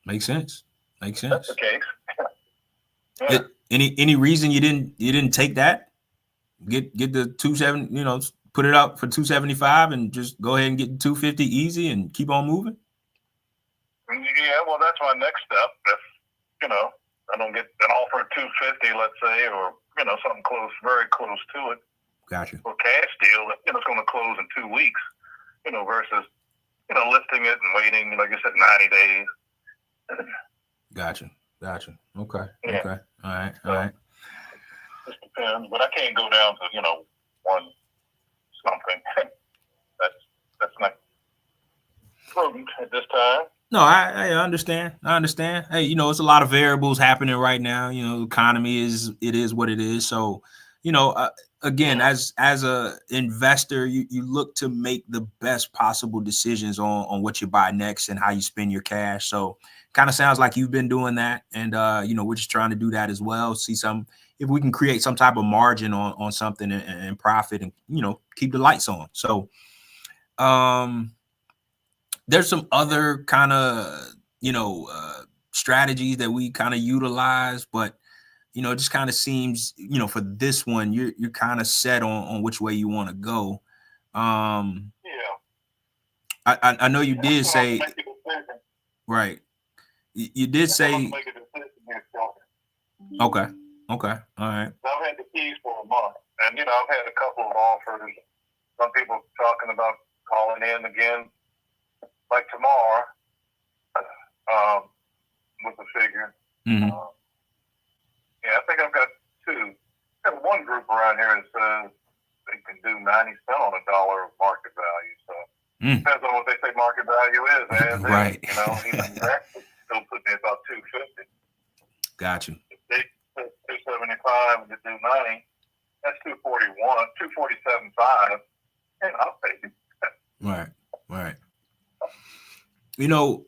Makes sense. Makes sense. That's the case. Yeah. Any reason you didn't take that? Get the 270, you know, put it up for 275 and just go ahead and get 250 easy and keep on moving? Yeah, well, that's my next step. If, you know, I don't get an offer at 250, let's say, or, you know, something close, very close to it. Gotcha. Or cash deal, you know, it's going to close in 2 weeks, you know, versus, you know, listing it and waiting, like you said, 90 days. Gotcha. Okay. Yeah. Okay. All right. Just depends, but I can't go down to, you know, 1 something. That's not prudent at this time. No, I understand. Hey, you know, it's a lot of variables happening right now. You know, the economy is what it is. So, you know, again, as a investor, you look to make the best possible decisions on what you buy next and how you spend your cash. So kind of sounds like you've been doing that. And, you know, we're just trying to do that as well. See if we can create some type of margin on something and profit and, you know, keep the lights on. So, there's some other kind of, you know, strategies that we kind of utilize, but, you know, it just kind of seems, you know, for this one, you're kind of set on which way you want to go. Yeah. I know you did say, right. You did say, okay. All right. I've had the keys for a month, and, you know, I've had a couple of offers. Some people talking about calling in again, like tomorrow, with the figure. Mm-hmm. Yeah, I think I've got 2. I've got one group around here that says they can do 90 cents on a dollar of market value. So depends on what they say market value is. As right. You know, even that still put me about 250. Got you. If they put 275 and they do 90, that's 241, 247.5, and I'll take it. Right. You know,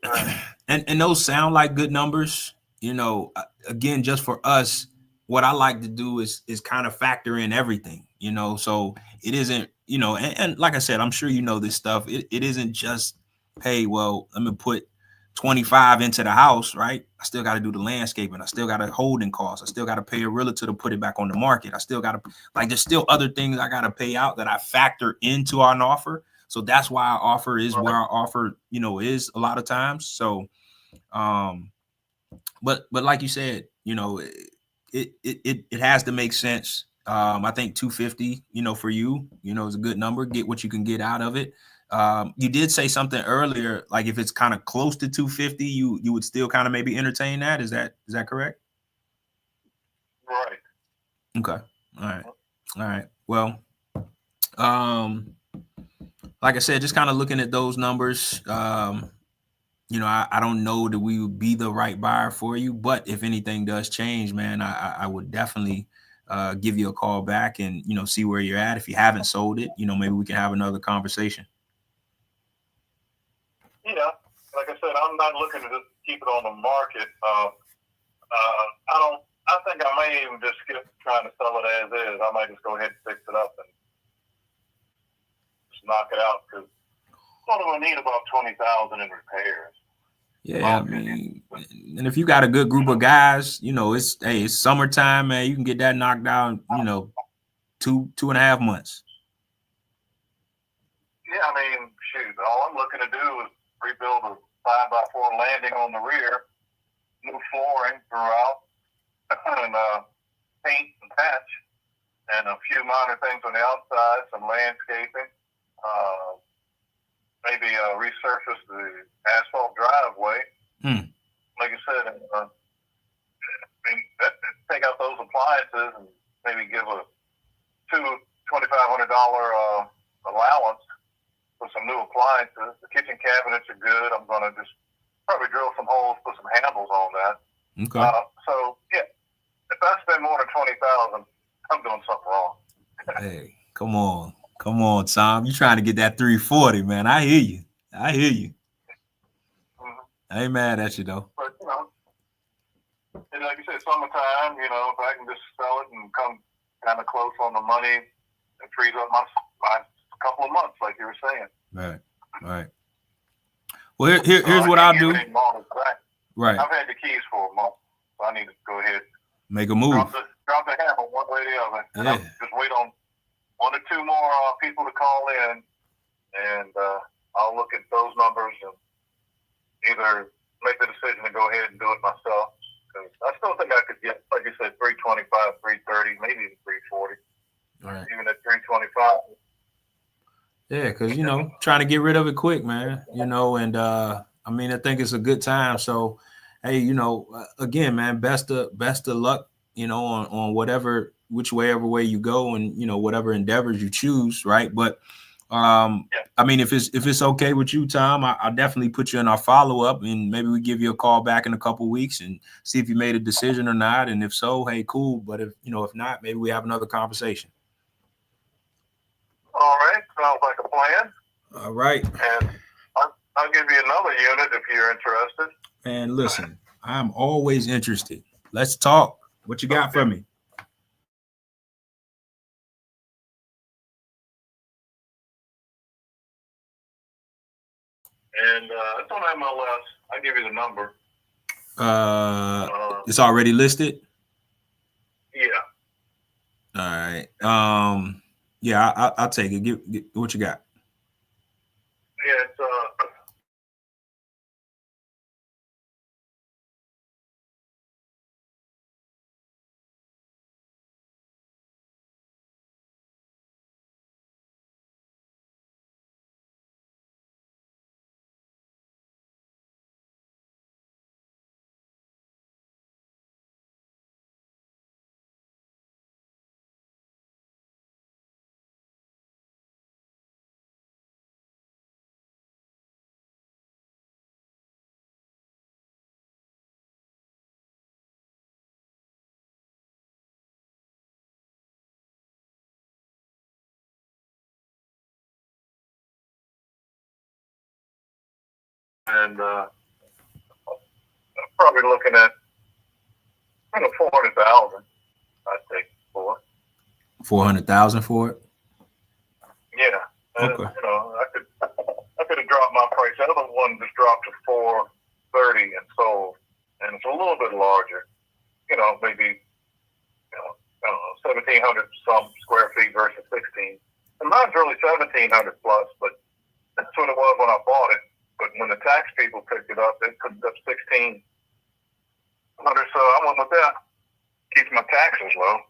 and those sound like good numbers. You know, again, just for us, what I like to do is kind of factor in everything, you know, so it isn't, you know, and like I said, I'm sure you know this stuff. It isn't just, hey, well, let me put 25 into the house, right? I still got to do the landscaping. I still got a holding cost. I still got to pay a realtor to put it back on the market. I still got to, like, there's still other things I got to pay out that I factor into our offer. So that's why our offer is where our offer, you know, is a lot of times. So, but like you said, you know, it has to make sense. I think 250, you know, for you, you know, is a good number. Get what you can get out of it. You did say something earlier, like if it's kind of close to 250, you would still kind of maybe entertain that. Is that correct? Right. Okay. All right. Well, like I said, just kind of looking at those numbers, you know, I don't know that we would be the right buyer for you, but if anything does change, man, I would definitely give you a call back and, you know, see where you're at. If you haven't sold it, you know, maybe we can have another conversation. Yeah, like I said, I'm not looking to just keep it on the market. I think I may even just skip trying to sell it as is. I might just go ahead and fix it up and just knock it out because what do I need about $20,000 in repairs? Yeah, I mean, and if you got a good group of guys, you know, it's summertime, man. You can get that knocked out, you know, 2.5 months. Yeah, I mean, shoot, all I'm looking to do is rebuild a 5x4 landing on the rear, new flooring throughout, and paint and patch, and a few minor things on the outside, some landscaping, maybe resurface the asphalt driveway. Like I said, take out those appliances and maybe give a $2,500 allowance for some new appliances. The kitchen cabinets are good. I'm going to just probably drill some holes, put some handles on that. Okay. So, yeah, if I spend more than $20,000, I'm doing something wrong. Hey, come on, Tom. You trying to get that 340, man? I hear you. I ain't mad at you though. But and like you said, summertime. If I can just sell it and come kind of close on the money, it frees up my couple of months, like you were saying. Right. Well, here's what I'll do. Right. I've had the keys for a month, so I need to go ahead. Make a move. Drop the hammer one way or the other. And Yeah. I'll just wait on 1 or 2 more people to call in, and I'll look at those numbers and either make the decision to go ahead and do it myself. Because I still think I could get, like you said, 325, 330, maybe even 340. All right. Even at 325. Yeah, because trying to get rid of it quick, man. And I mean, I think it's a good time. So, hey, again, man, best of luck, on whichever way you go, and whatever endeavors you choose, right? But I mean, if it's okay with you, Tom, I'll definitely put you in our follow-up, and maybe we give you a call back in a couple of weeks and see if you made a decision or not. And if so, hey, cool. But if not, maybe we have another conversation. All right, sounds like a plan. All right. And I'll give you another unit if you're interested. And listen, I'm always interested. Let's talk. What you got for me? And it's on MLS. I'll give you the number. It's already listed? Yeah. All right. Yeah, I'll take it. Get what you got. Yeah, it's and probably looking at 400,000. I think for 400,000 for it. Yeah. And, Okay. I could have dropped my price. The other one just dropped to 430 and sold, and it's a little bit larger. Maybe 1,700 some square feet versus 16. And mine's really 1,700 plus, but that's what it was when I bought it. But when the tax people picked it up, they put it up 1,600. So I went with that. Keeps my taxes low.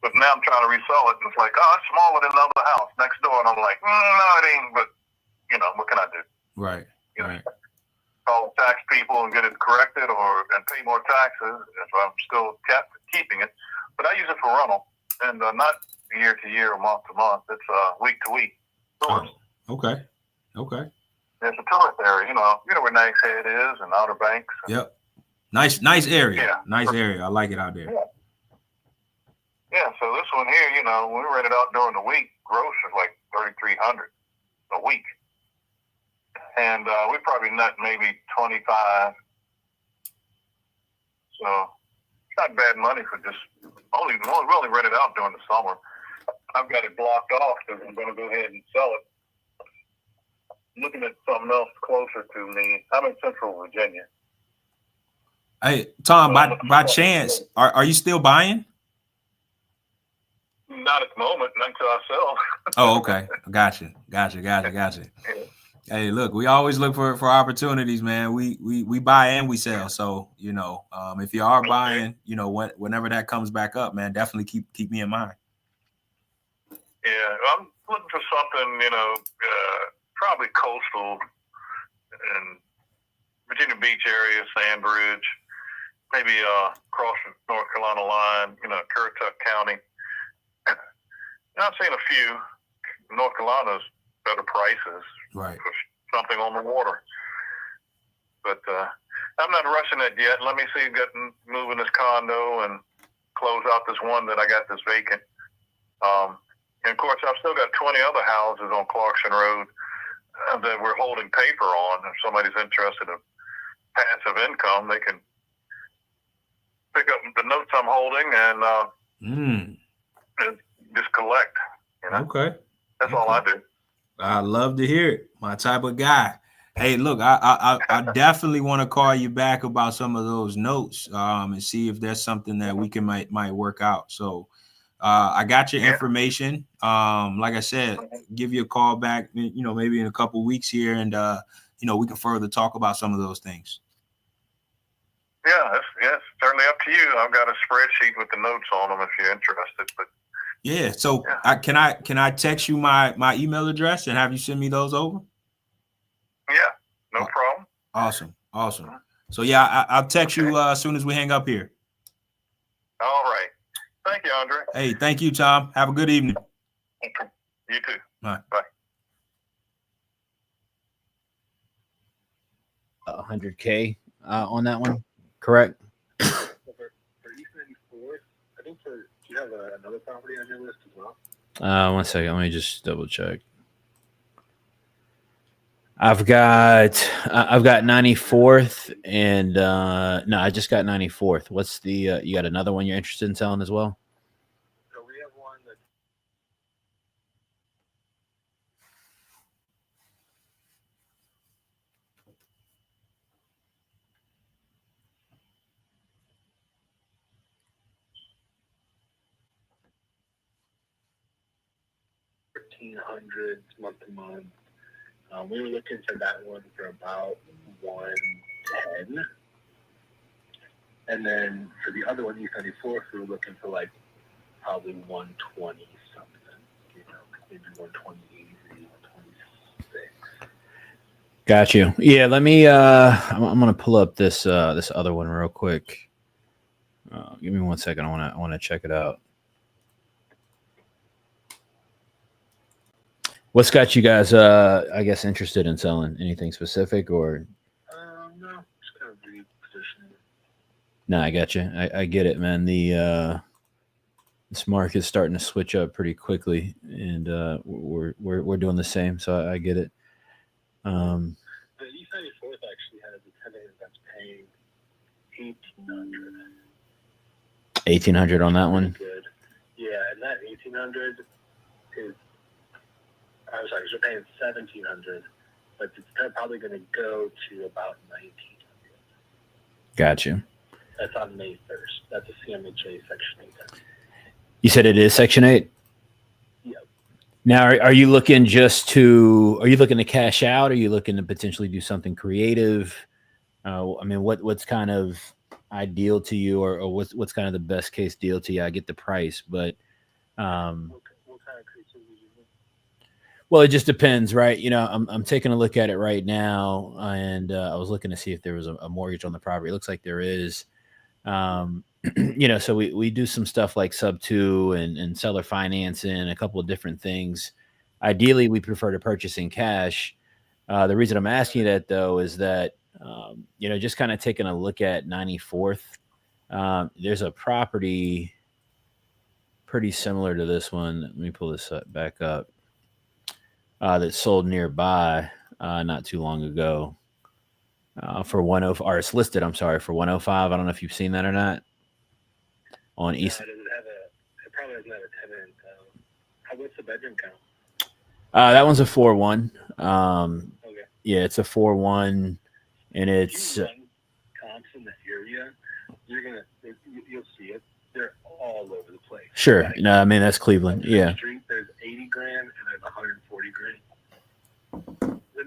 But now I'm trying to resell it, and it's like, it's smaller than another house next door. And I'm like, no, it ain't. But what can I do? Right. Right. Call the tax people and get it corrected, and pay more taxes if I'm still keeping it. But I use it for rental, and not year to year or month to month. It's week to week. Oh, okay. It's a tourist area, you know where Nags Head is and Outer Banks. Yep. Nice area. Yeah. Nice area. I like it out there. Yeah. So this one here, when we rent it out during the week, gross is like $3,300 a week, and we probably net maybe 25. So it's not bad money for just we only rent it out during the summer. I've got it blocked off because I'm going to go ahead and sell it. Looking at something else closer to me. I'm in Central Virginia. Hey, Tom, by chance, are you still buying? Not at the moment, not until I sell. Oh, okay. Gotcha. Hey, look, we always look for opportunities, man. We buy and we sell. So, if you are buying, whenever that comes back up, man, definitely keep me in mind. Yeah, I'm looking for something, probably coastal and Virginia Beach area, Sandbridge, maybe across the North Carolina line, Currituck County. I've seen a few. North Carolina's better prices right for something on the water. But I'm not rushing it yet. Let me see moving this condo and close out this one that I got that's vacant. And of course, I've still got 20 other houses on Clarkson Road that we're holding paper on. If somebody's interested in passive income, they can pick up the notes I'm holding and just collect. Okay. That's all I do. I love to hear it. My type of guy. Hey, look, I definitely want to call you back about some of those notes and see if there's something that we can might work out. So I got your information. Like I said, give you a call back, maybe in a couple of weeks here, and we can further talk about some of those things. Yeah, it's certainly up to you. I've got a spreadsheet with the notes on them if you're interested. But yeah, so can I text you my email address and have you send me those over? Yeah, no problem. Awesome. So yeah, I'll text you as soon as we hang up here. All right. Thank you, Andre. Hey, thank you, Tom. Have a good evening. You too. All right. Bye. 100K on that one, correct? For East 94th, I think do you have another property on your list as well? 1 second, let me just double check. I've got 94th and no, I just got 94th. What's the you got another one you're interested in selling as well? So we have one that's $1,300 month to month. We were looking for that one for about 110, and then for the other one, East 94th, we were looking for like probably 120 something, maybe 128, 126. Got you. Yeah, let me. I'm gonna pull up this other one real quick. Give me 1 second. I want to check it out. What's got you guys, I guess, interested in selling? Anything specific or? No, just kind of repositioning. No, I got you. I get it, man. This market is starting to switch up pretty quickly, and we're doing the same. So I get it. The East 94th actually has a tenant that's paying $1,800. 1,800 on that one. Good. Yeah, and that 1,800 is. I'm sorry, you're paying $1,700, but it's probably going to go to about $1,900. Got you. That's on May 1st. That's a CMHA Section 8. You said it is Section 8? Yep. Now, are you looking to cash out? Are you looking to potentially do something creative? I mean, what's kind of ideal to you, or what's kind of the best case deal to you? I get the price, but what kind of creativity do you need? well, it just depends, right? I'm taking a look at it right now, and I was looking to see if there was a mortgage on the property. It looks like there is. So we do some stuff like sub 2 and seller financing, a couple of different things. Ideally, we prefer to purchase in cash. The reason I'm asking you that, though, is that, just kind of taking a look at 94th, there's a property pretty similar to this one. Let me pull this back up. That sold nearby not too long ago for 105, or it's listed, I'm sorry, for 105. I don't know if you've seen that or not. On East. It probably doesn't have a tenant. What's the bedroom count? That one's a 4-1. Okay. Yeah, it's a 4-1, and it's if you run comps in the area, you'll see it. they're all over the place. Sure. Like, No, I mean, that's Cleveland. on Yeah. the street, there's 80 grand and there's 140 grand.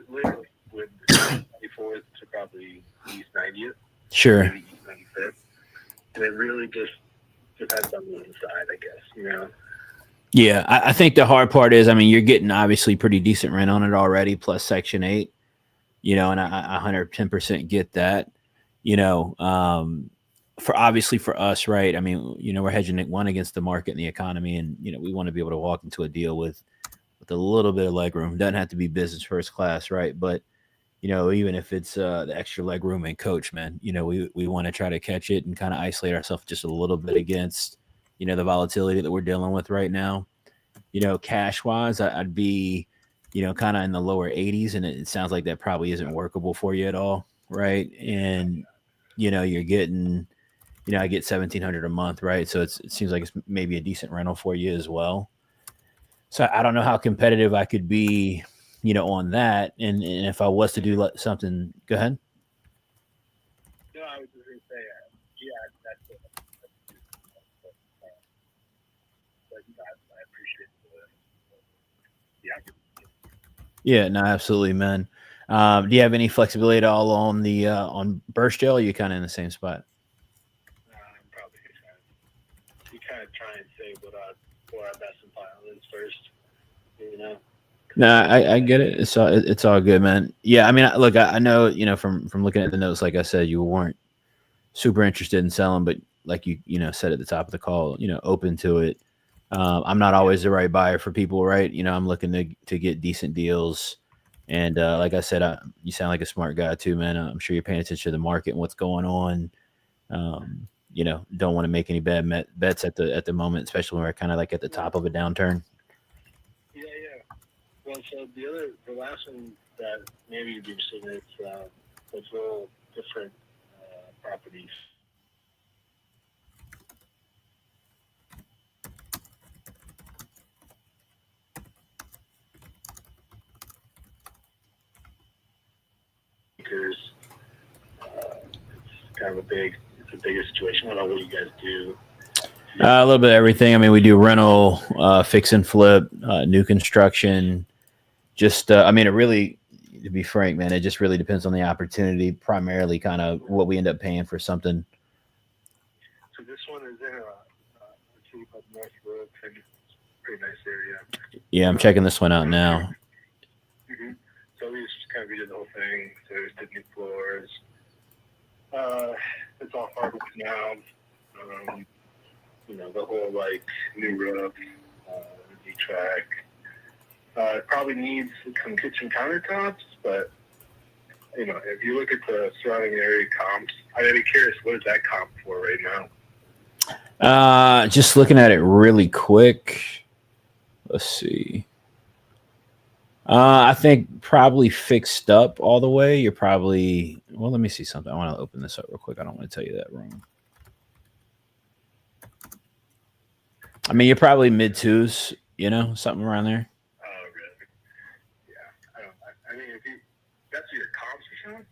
Literally, with the 94th to probably East 90th. Sure. Maybe East 95th. And it really just depends on the inside, I guess, you know? Yeah. I think the hard part is, I mean, you're getting obviously pretty decent rent on it already, plus Section 8, you know, and I 110% get that, you know, for obviously for us, right? I mean, you know, we're hedging it one against the market and the economy, and you know, we want to be able to walk into a deal with a little bit of leg room. Doesn't have to be business first class, right? But you know, even if it's the extra leg room and coach, man, you know, we want to try to catch it and kind of isolate ourselves just a little bit against, you know, the volatility that we're dealing with right now. You know, cash wise, I'd be, you know, kind of in the lower 80s, and it sounds like that probably isn't workable for you at all, right? And you know, you're getting, you know, I get 1,700 a month, right? So it seems like it's maybe a decent rental for you as well. So I don't know how competitive I could be, you know, on that. And if I was to do something, go ahead. No, I was just going to say, yeah, that's it. But I appreciate the argument. Yeah, no, absolutely, man. Do you have any flexibility at all on the on burst gel? Or are you kind of in the same spot? I'm probably you kind of try and say what our best and final is first, you know. No, I get it. It's all good, man. Yeah, I mean, look, I know, you know, from looking at the notes, like I said, you weren't super interested in selling, but like you know said at the top of the call, you know, open to it. I'm not always the right buyer for people, right? You know, I'm looking to get decent deals, and like I said, you sound like a smart guy too, man. I'm sure you're paying attention to the market and what's going on. You know, don't want to make any bad bets at the moment, especially when we're kind of like at the top of a downturn. Yeah. Well, so the last one that maybe you'd be interested in is it's a little different properties. It's kind of it's a bigger situation. I don't know what you guys do. A little bit of everything. I mean, we do rental, fix and flip, new construction. Just, I mean, it really, to be frank, man, it just really depends on the opportunity. Primarily, kind of what we end up paying for something. So this one is in a city called Northbrook, and it's a pretty nice area. Yeah, I'm checking this one out now. Mm-hmm. So we just kind of redid the whole thing. So there's the new floors. It's all hardwood now. You know, the whole like new roof, D-track. It probably needs some kitchen countertops, but you know, if you look at the surrounding area comps, I'd be curious, what is that comp for right now? Just looking at it really quick. Let's see. I think probably fixed up all the way. You're probably, well, let me see something. I want to open this up real quick. I don't want to tell you that wrong. I mean, you're probably mid twos, you know, something around there. Oh, really? Yeah. I mean, if that's your comps or something?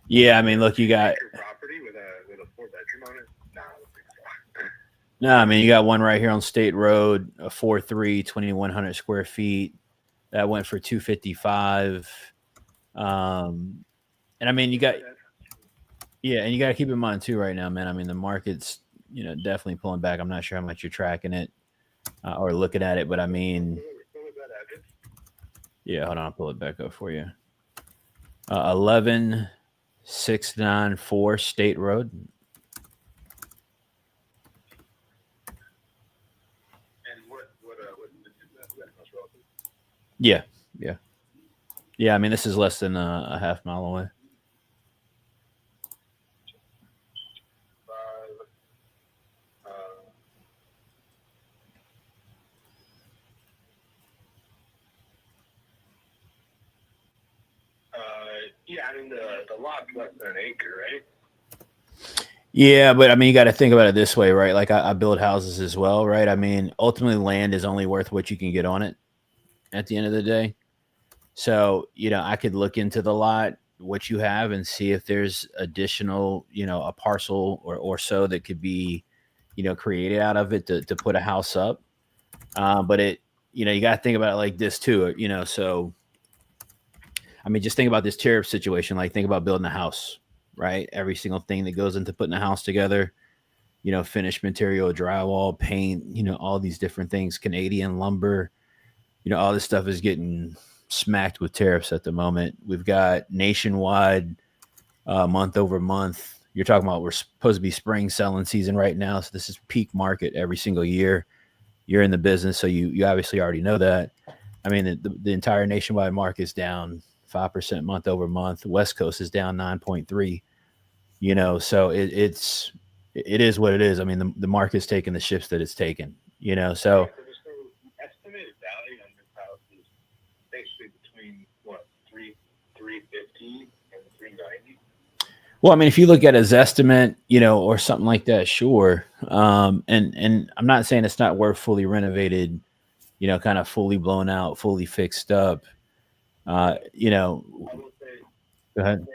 Yeah, I mean, look, you got your property with a 4-bedroom on it? No, I don't think so. No, I mean, you got one right here on State Road, a 4.3, 2,100 square feet. That went for $255. And I mean, you got, yeah, and you got to keep in mind too, right now, man. I mean, the market's, you know, definitely pulling back. I'm not sure how much you're tracking it or looking at it, but I mean, yeah, hold on, I'll pull it back up for you. 11694 State Road. Yeah. I mean, this is less than a half mile away. Yeah, I mean the lot's less than an acre, right? Yeah, but I mean, you got to think about it this way, right? Like I build houses as well, right? I mean, ultimately, land is only worth what you can get on it at the end of the day. So, you know, I could look into the lot, what you have, and see if there's additional, you know, a parcel or so that could be, created out of it to put a house up. But you got to think about it like this too, so, I mean, just think about this tariff situation. Like, think about building a house, right? Every single thing that goes into putting a house together, finished material, drywall, paint, all these different things, Canadian lumber, all this stuff is getting smacked with tariffs at the moment. We've got nationwide, month over month. You're talking about, we're supposed to be spring selling season right now. So this is peak market every single year. You're in the business, so you obviously already know that. I mean, the entire nationwide market is down 5% month over month. West Coast is down 9.3. So it is what it is. I mean, the market's taking the shifts that it's taken. So estimated value on this house is basically between what, 350 and 390. Well, I mean, if you look at a Zestimate, or something like that, sure. And I'm not saying it's not worth fully renovated, kind of fully blown out, fully fixed up. I would say, Go ahead.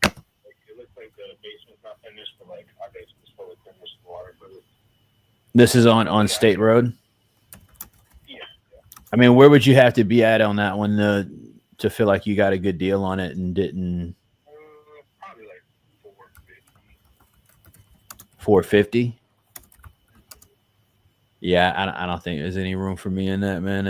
it looks like the basement's not finished, but like our basement's fully finished water. But This is on State Road. yeah. I mean, where would you have to be at on that one to feel like you got a good deal on it and didn't? Probably like 450. 450. Yeah, I don't think there's any room for me in that, man.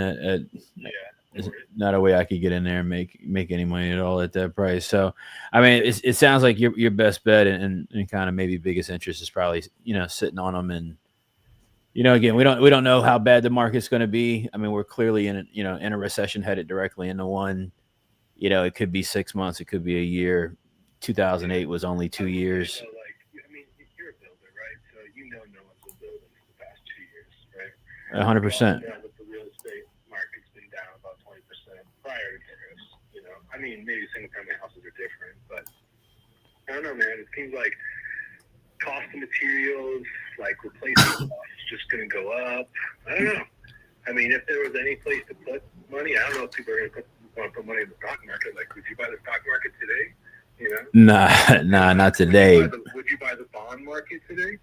There's not a way I could get in there and make any money at all at that price. So, I mean, it sounds like your best bet and kind of maybe biggest interest is probably sitting on them. And again, we don't know how bad the market's going to be. I mean, we're clearly in a recession, headed directly into one. It could be 6 months, it could be a year. 2008 was only 2 years. So, like, I mean, you're a builder, right? So no one's been building for the past 2 years, right? 100%. Yeah, with the real estate market's been down about 20% prior to tariffs. I mean, maybe single-family houses are different, but I don't know, man. It seems like cost of materials, like replacement costs, is just going to go up. I don't know. I mean, if there was any place to put money, I don't know if people are going to want to put money in the stock market. Like, would you buy the stock market today? Nah, not today. Would you buy the bond market today?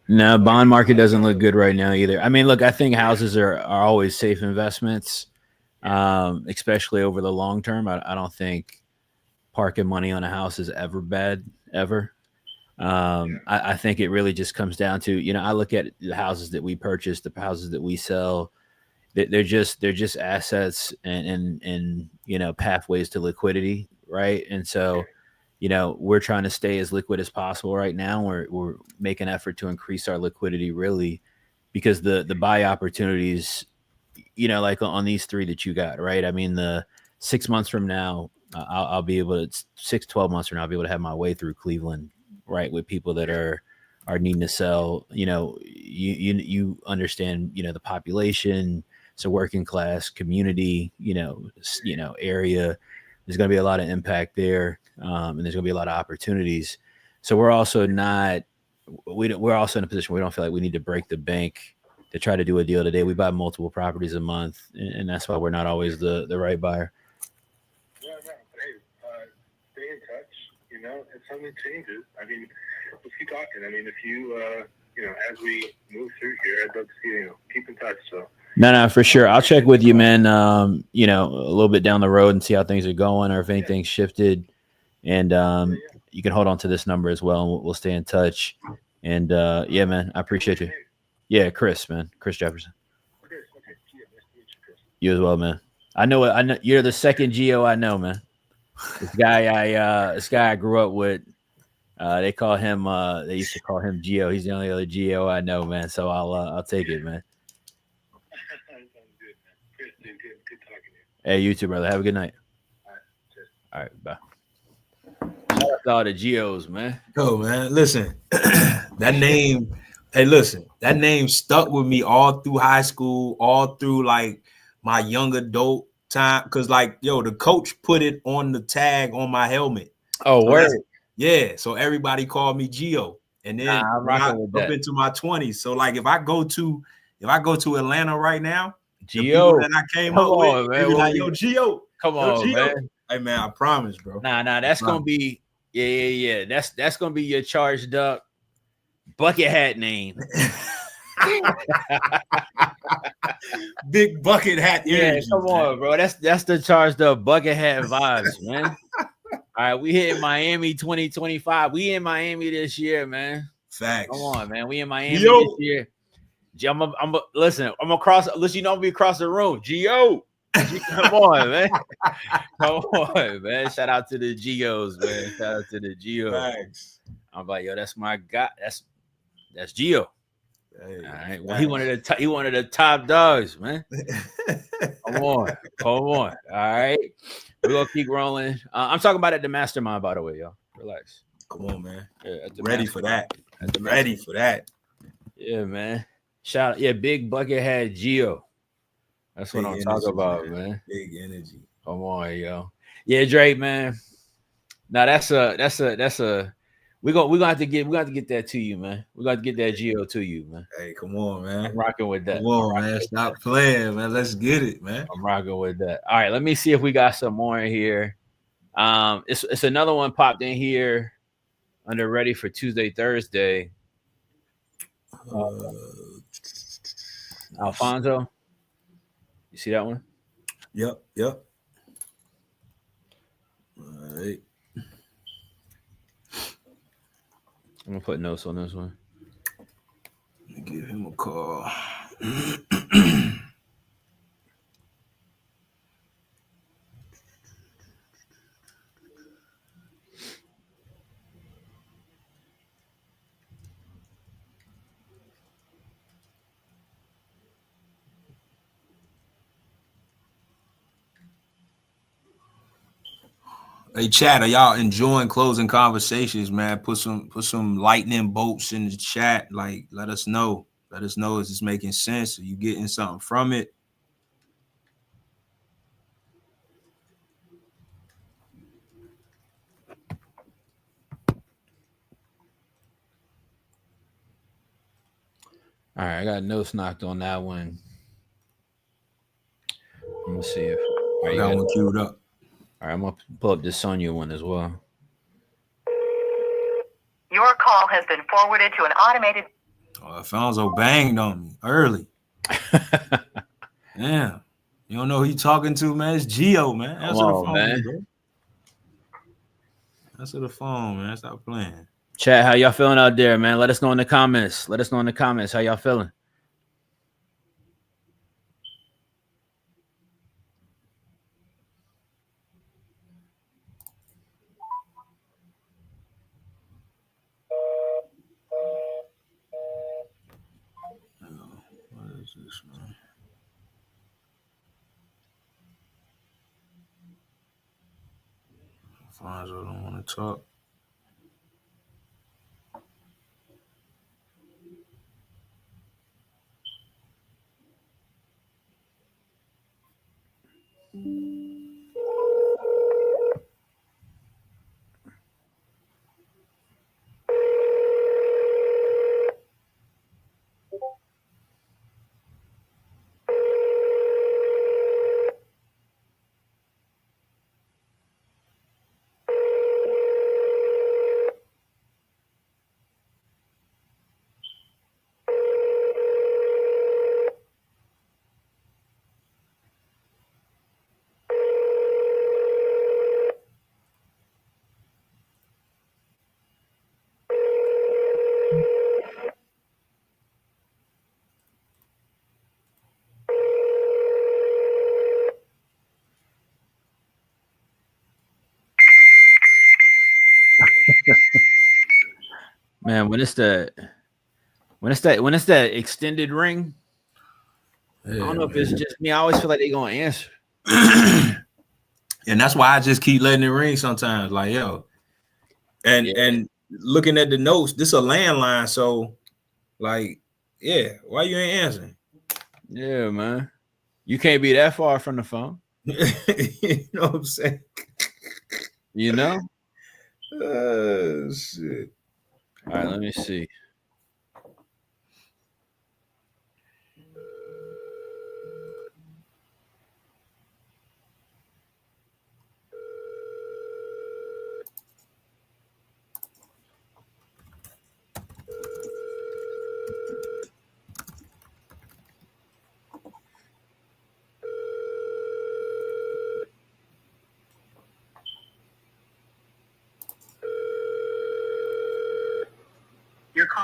No, bond market doesn't look good right now either. I mean, look, I think houses are always safe investments, especially over the long term. I don't think parking money on a house is ever bad, ever. I think it really just comes down to, I look at the houses that we purchase, the houses that we sell. They're just assets and pathways to liquidity, right? And so, we're trying to stay as liquid as possible right now. We're making an effort to increase our liquidity, really, because the buy opportunities, like on these three that you got, right? I mean, the 6 months from now, I'll be able to 12 months from now, I'll be able to have my way through Cleveland, right? With people that are needing to sell. You understand, the population. It's a working class community, area. There's going to be a lot of impact there, and there's going to be a lot of opportunities. So we're also we're also in a position where we don't feel like we need to break the bank to try to do a deal today. We buy multiple properties a month, and that's why we're not always the right buyer. Yeah, no, hey, stay in touch. If something changes, I mean, let's keep talking. I mean, if you, as we move through here, I'd love to see, keep in touch. So. No, for sure. I'll check with you, man. A little bit down the road and see how things are going, or if anything's shifted. And you can hold on to this number as well, and we'll stay in touch. And yeah, man, I appreciate you. Yeah, Chris, man, Chris Jefferson. Okay. Yeah, nice to meet you, Chris. You as well, man. I know you're the second Geo I know, man. This guy I grew up with. They used to call him Geo. He's the only other Geo I know, man. So I'll take it, man. Good talking to you. Hey, you too, brother. Have a good night. All right, bye. Shout out to all the Geos, man. Oh, man, listen, that name. Hey, listen, that name stuck with me all through high school, all through like my young adult time. Cause like, the coach put it on the tag on my helmet. Oh, word. Yeah, so everybody called me Geo, and then I up into my 20s. So like, if I go to Atlanta right now, Geo that I came up with, man, be like, yo, Geo, come on, Geo. man. Hey, man, I promise, bro. Nah, that's gonna be, yeah. That's gonna be your charged up, bucket hat name. Big bucket hat Yeah, energy. come on, bro. That's the charged up bucket hat vibes, man. All right, we hitting Miami 2025. We in Miami this year, man. Facts. Come on, man. We in Miami this year. Listen, I'm across. Listen, you know, I'm be across the room. Gio, come on, man. Come on, man. Shout out to the Geos, man. Shout out to the Geos. Facts. I'm like, yo, that's my guy. That's Gio. Hey, all right. Well, he one of the top dogs, man. Come on. All right. We're gonna keep rolling. I'm talking about at the mastermind, by the way, y'all. Relax. Come on, man. Yeah, ready for that. Ready for that. Yeah, man. Shout out, big bucket hat Gio. That's what I'm talking about, man. Big energy. Come on, yo. Yeah, Drake, man. Now that's a we're gonna have to get that to you, man. We're gonna have to get that Gio to you, man. Hey, come on, man. I'm rocking with that. Come on, man. Stop playing, man. Let's get it, man. I'm rocking with that. All right, let me see if we got some more in here. It's another one popped in here under ready for Tuesday, Thursday. Alfonso, you see that one? Yep. All right. I'm gonna put notes on this one. Let me give him a call. Hey, chat, are y'all enjoying closing conversations, man? Put some lightning bolts in the chat. Like, let us know. Let us know, is this making sense? Are you getting something from it? All right, I got notes knocked on that one. Let me see if I got one queued up. All right, I'm gonna pull up this Sonya one as well. Your call has been forwarded to an automated. Oh, Alfonso banged on me early. Damn. You don't know who you talking to, man? It's Gio, man. Answer the phone, man. Bro. Answer the phone, man. Stop playing. Chat, how y'all feeling out there, man? Let us know in the comments. How y'all feeling? What is this, man? Alfonso don't want to talk. Man, when it's that extended ring, I don't know if it's just me. I always feel like they're gonna answer. And that's why I just keep letting it ring sometimes. Like, yo. And looking at the notes, this is a landline, so like, yeah, why you ain't answering? Yeah, man. You can't be that far from the phone. You know what I'm saying? You know? Shit. All right, let me see.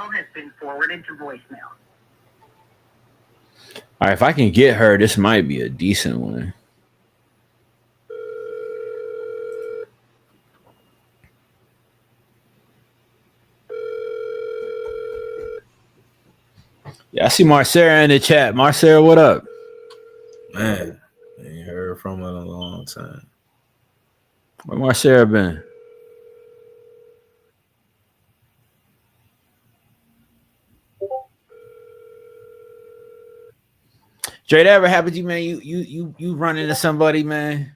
call has been forwarded to voicemail. All right, if I can get her, this might be a decent one. Yeah, I see Marcera in the chat. Marcera, what up? Man, I ain't heard from her in a long time. Where Marcera been? Dre, that ever happened to you, man? You run into somebody, man.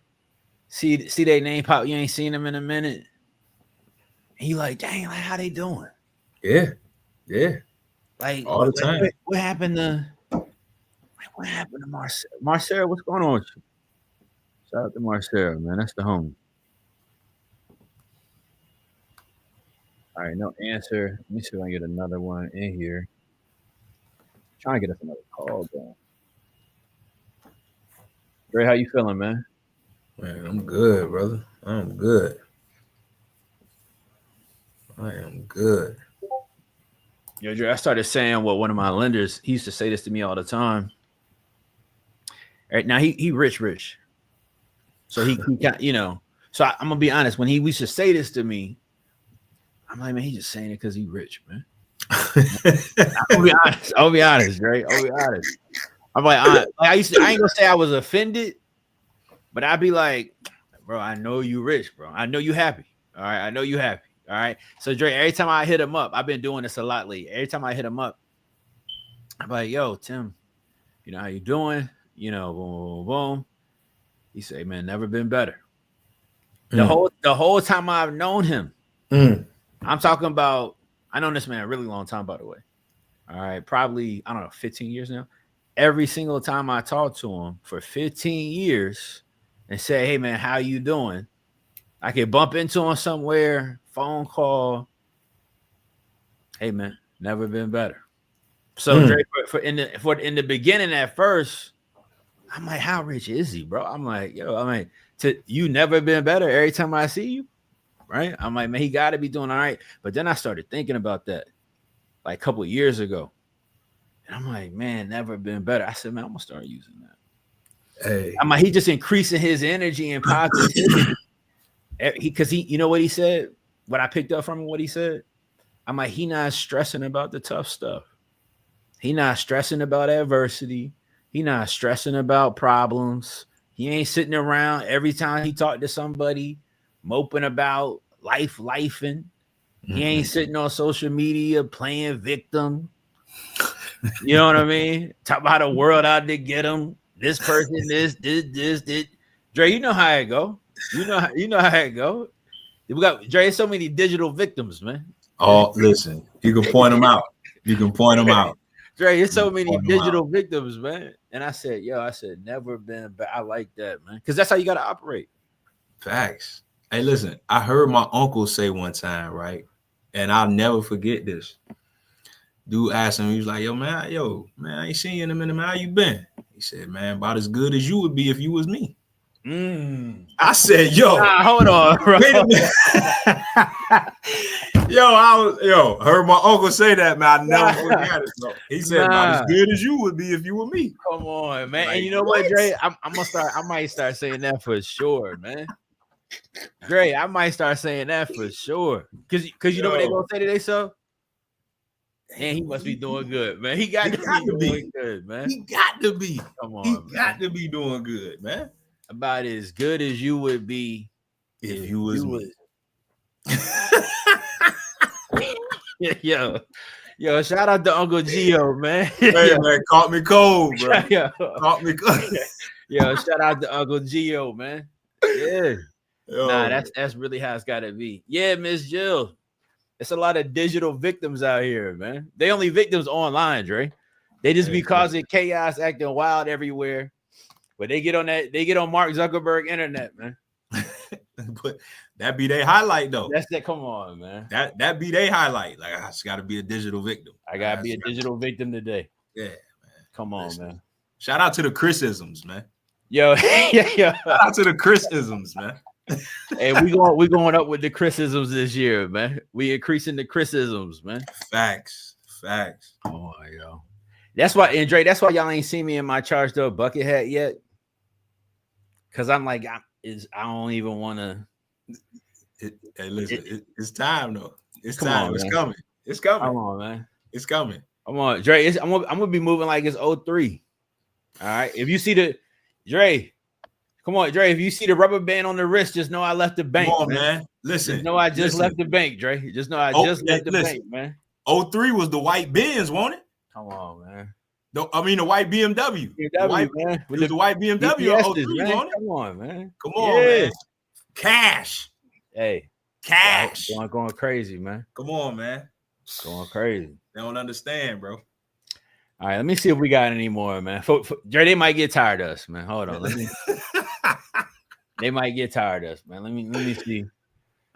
See their name pop. You ain't seen them in a minute. And you like, dang, like how they doing? Yeah. Like all the time. What happened to? Like, what happened to Marcera? Marcera, what's going on with you? Shout out to Marcera, man. That's the homie. All right, no answer. Let me see if I can get another one in here. Trying to get us another call, bro. Dre, how you feeling, man? Man, I'm good, brother. I'm good. I am good. Yo, Dre, I started saying what one of my lenders, he used to say this to me all the time. Right now, he rich. So he got, you know. So I'm gonna be honest. When he used to say this to me, I'm like, man, he's just saying it because he rich, man. I'll be honest, Dre. I'll be honest. I'm like, I ain't gonna say I was offended, but I'd be like, bro, I know you rich, bro. I know you happy. All right, I know you happy. All right. So Dre, every time I hit him up, I've been doing this a lot lately. Every time I hit him up, I'm like, yo, Tim, you know how you doing? You know, boom, boom, boom. He say, man, never been better. The whole time I've known him, I'm talking about. I known this man a really long time, by the way. All right, probably I don't know, 15 years now. Every single time I talk to him for 15 years and say, hey man, how you doing? I could bump into him somewhere, phone call. Hey man, never been better. So Dre, in the beginning at first, I'm like, how rich is he, bro? I'm like, yo, I mean, you never been better every time I see you, right? I'm like, man, he got to be doing all right. But then I started thinking about that like a couple of years ago. And I'm like, man, never been better. I said, man, I'm going to start using that. Hey. I'm like, he just increasing his energy and positivity. Because he, you know what he said? What I picked up from him, what he said? I'm like, he not stressing about the tough stuff. He not stressing about adversity. He not stressing about problems. He ain't sitting around every time he talk to somebody moping about lifing. He ain't sitting on social media playing victim. You know what I mean? Talk about the world out to get him. This person, this. Dre, you know how it go. You know how it go. We got Dre. So many digital victims, man. Oh, listen, you can point them out. Dre, there's so many digital victims, man. And I said, never been back. I like that, man. Because that's how you got to operate. Facts. Hey, listen, I heard my uncle say one time, right? And I'll never forget this. Dude asked him, he was like, man, I ain't seen you in a minute, man. How you been? He said, man, about as good as you would be if you was me. I said, hold on, bro. Wait a minute. I heard my uncle say that, man. I never forget it. Bro. He said, about as good as you would be if you were me. Come on, man. Like, and you know what, Dre? I might start saying that for sure, man. Dre, I might start saying that for sure. Cause you know what they gonna say to themselves? And he must be doing good, man. He got to be doing good, man. He got to be. Come on, he man. Got to be doing good, man. About as good as you would be if you was me. Yo, shout out to Uncle Gio, man. Hey, man, caught me cold, bro. Caught me cold. Yo, shout out to Uncle Gio, man. Yeah. Nah, that's really how it's got to be. Yeah, Miss Jill. It's a lot of digital victims out here, man. They only victims online, Dre. They just be causing chaos, acting wild everywhere. But they get on Mark Zuckerberg internet, man. But that be their highlight, though. That's that. Come on, man. That be their highlight. Like, I just got to be a digital victim. I got to be a digital victim today. Yeah, man. Come on, man. Shout out to the Chris-isms, man. Yo, Shout out to the Chris-isms, man. Hey, we going up with the Chris-isms this year, man. We increasing the Chris-isms, man. Facts. Facts. Oh, yo. That's why, and Dre, that's why y'all ain't seen me in my charged up bucket hat yet. Cause I'm like, I don't even want to. Hey, listen, it's time though. It's Come time. on, It's man. coming. It's coming. Come on, man. It's coming. Come on, Dre. I'm gonna be moving like it's 03. All right. If you see the Dre, come on, Dre. If you see the rubber band on the wrist, just know I left the bank. Come on, man. Listen. Just know I just left the bank, Dre. Just know I just left the bank, man. 03 was the white Benz, wasn't it? Come on, man. No, I mean the white BMW. Man. It was the white BMW in 03, man. wasn't it? Come on, man. Come on, man. Cash. Hey. Cash. Going crazy, man. Come on, man. Going crazy. They don't understand, bro. All right, let me see if we got any more, man. Dre, they might get tired of us, man. Hold on. They might get tired of us, man. Let me see.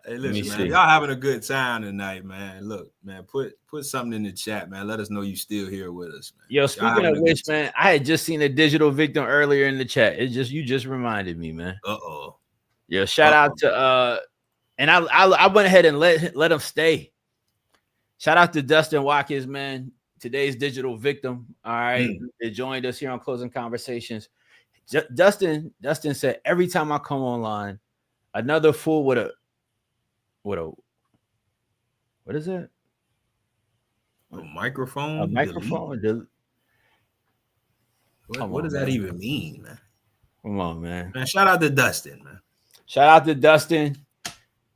Hey, listen, man. Y'all having a good time tonight, man. Look, man, put something in the chat, man. Let us know you still here with us, man. Yo, speaking of which, man, I had just seen a digital victim earlier in the chat. You just reminded me, man. Uh-oh. Yo, shout out to and I went ahead and let him stay. Shout out to Dustin Watkins, man. Today's digital victim. All right. They joined us here on Closing Conversations. Dustin said, every time I come online, another fool with a what is it? A microphone? A microphone? What does that even mean, man? Come on, man. Man, shout out to Dustin, man. Shout out to Dustin,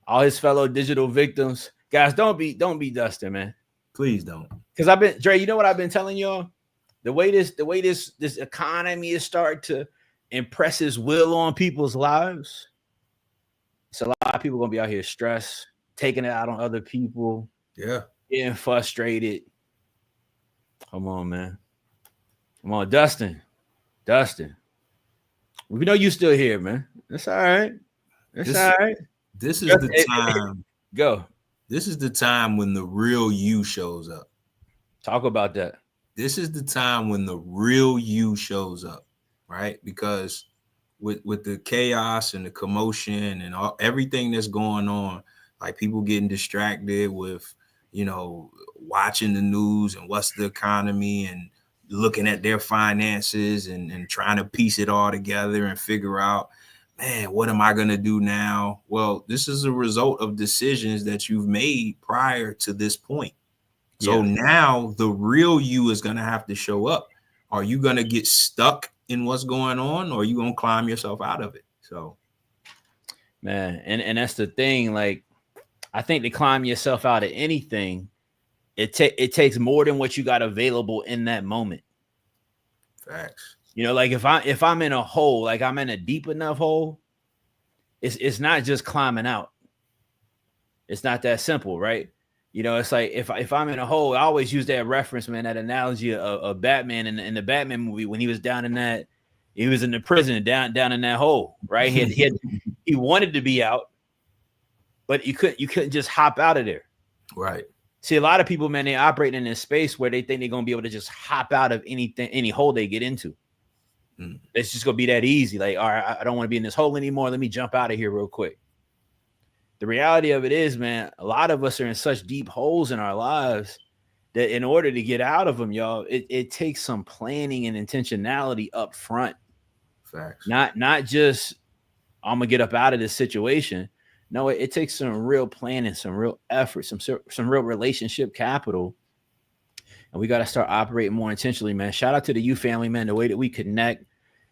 all his fellow digital victims. Guys, don't be Dustin, man. Please don't. Because Dre, you know what I've been telling y'all? The way this economy is starting to impress his will on people's lives. It's a lot of people gonna be out here stressed, taking it out on other people. Yeah. Getting frustrated. Come on, man. Come on, Dustin. We know you still here, man. It's all right. All right. This is the time. Go. This is the time when the real you shows up. Talk about that. This is the time when the real you shows up, right? Because with the chaos and the commotion and everything that's going on, like people getting distracted with, watching the news and what's the economy and looking at their finances and trying to piece it all together and figure out, man, what am I going to do now? Well, this is a result of decisions that you've made prior to this point. So now the real you is going to have to show up. Are you going to get stuck in what's going on, or are you going to climb yourself out of it? So, man, and that's the thing. Like, I think to climb yourself out of anything, it takes more than what you got available in that moment. Facts. Like if I'm in a hole, like I'm in a deep enough hole, it's not just climbing out. It's not that simple, right? It's like if I'm in a hole, I always use that reference, man, that analogy of Batman in the Batman movie when he was down in that, he was in the prison down in that hole, right? He wanted to be out, but you couldn't just hop out of there. Right. See, a lot of people, man, they operate in this space where they think they're gonna be able to just hop out of any hole they get into. It's just gonna be that easy. Like, all right, I don't want to be in this hole anymore. Let me jump out of here real quick. The reality of it is, man, a lot of us are in such deep holes in our lives that in order to get out of them, y'all, it takes some planning and intentionality up front. Facts. Not just I'm gonna get up out of this situation. No, it takes some real planning, some real effort, some real relationship capital. And we got to start operating more intentionally, man. Shout out to the U family, man. The way that we connect,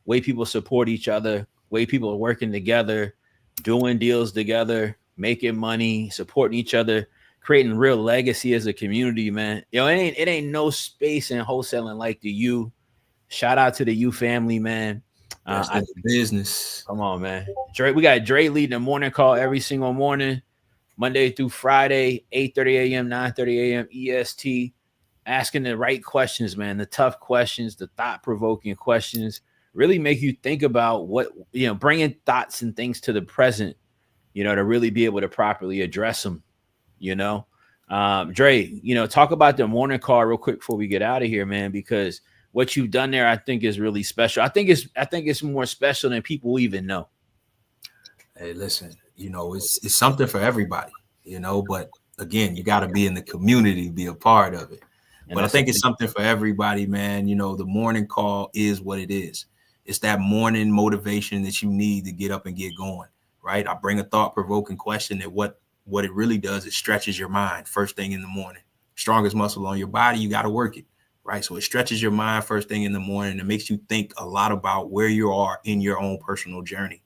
way people support each other, way people are working together, doing deals together, making money, supporting each other, creating real legacy as a community, man. It ain't no space in wholesaling like the U. Shout out to the U family, man. Business. Come on, man. Dre, we got Dre leading the morning call every single morning, Monday through Friday, 8:30 a.m., 9:30 a.m. EST, asking the right questions, man, the tough questions, the thought-provoking questions, really make you think about what, bringing thoughts and things to the present, to really be able to properly address them, Dre, talk about the morning call real quick before we get out of here, man, because what you've done there, I think, is really special. I think it's more special than people even know. Hey, listen, it's something for everybody, but again, you got to be in the community, be a part of it. But I think it's something for everybody, man. You know, the morning call is what it is. It's that morning motivation that you need to get up and get going, right? I bring a thought-provoking question that what it really does, it stretches your mind first thing in the morning. Strongest muscle on your body, you got to work it, right? So it stretches your mind first thing in the morning. It makes you think a lot about where you are in your own personal journey.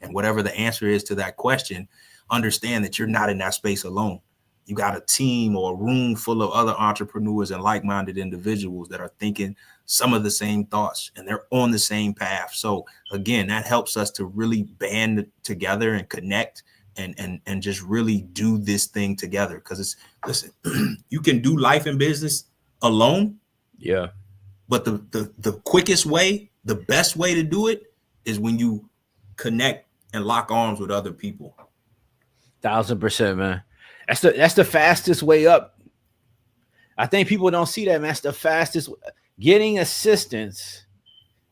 And whatever the answer is to that question, understand that you're not in that space alone. You got a team or a room full of other entrepreneurs and like-minded individuals that are thinking some of the same thoughts and they're on the same path. So again, that helps us to really band together and connect and just really do this thing together. Because listen, you can do life and business alone. Yeah. But the quickest way, the best way to do it is when you connect and lock arms with other people. 1000%, man. That's the fastest way up. I think people don't see that, man. That's the fastest. Getting assistance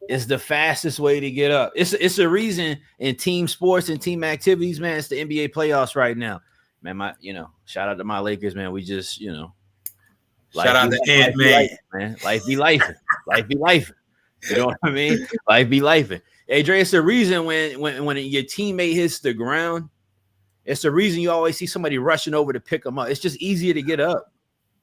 is the fastest way to get up. It's a reason in team sports and team activities, man. It's the NBA playoffs right now, man. Shout out to my Lakers, man. We just, shout out to Ant, man. Life be life. Life be life. You know what I mean? Life be life. Hey, Dre, it's the reason when your teammate hits the ground. It's the reason you always see somebody rushing over to pick them up. It's just easier to get up.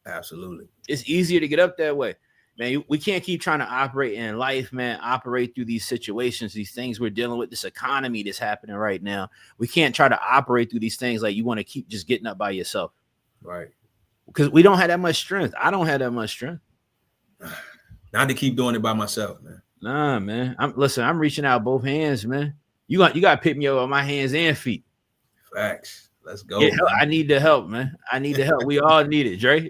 Absolutely. It's easier to get up that way. Man, we can't keep trying to operate in life, man, operate through these situations, these things we're dealing with, this economy that's happening right now. We can't try to operate through these things like you want to keep just getting up by yourself. Right. Because we don't have that much strength. I don't have that much strength. Not to keep doing it by myself, man. Nah, man. I'm reaching out both hands, man. You got to pick me up on my hands and feet. Facts. Let's go. I need the help, man. I need the help. We all need it, Dre.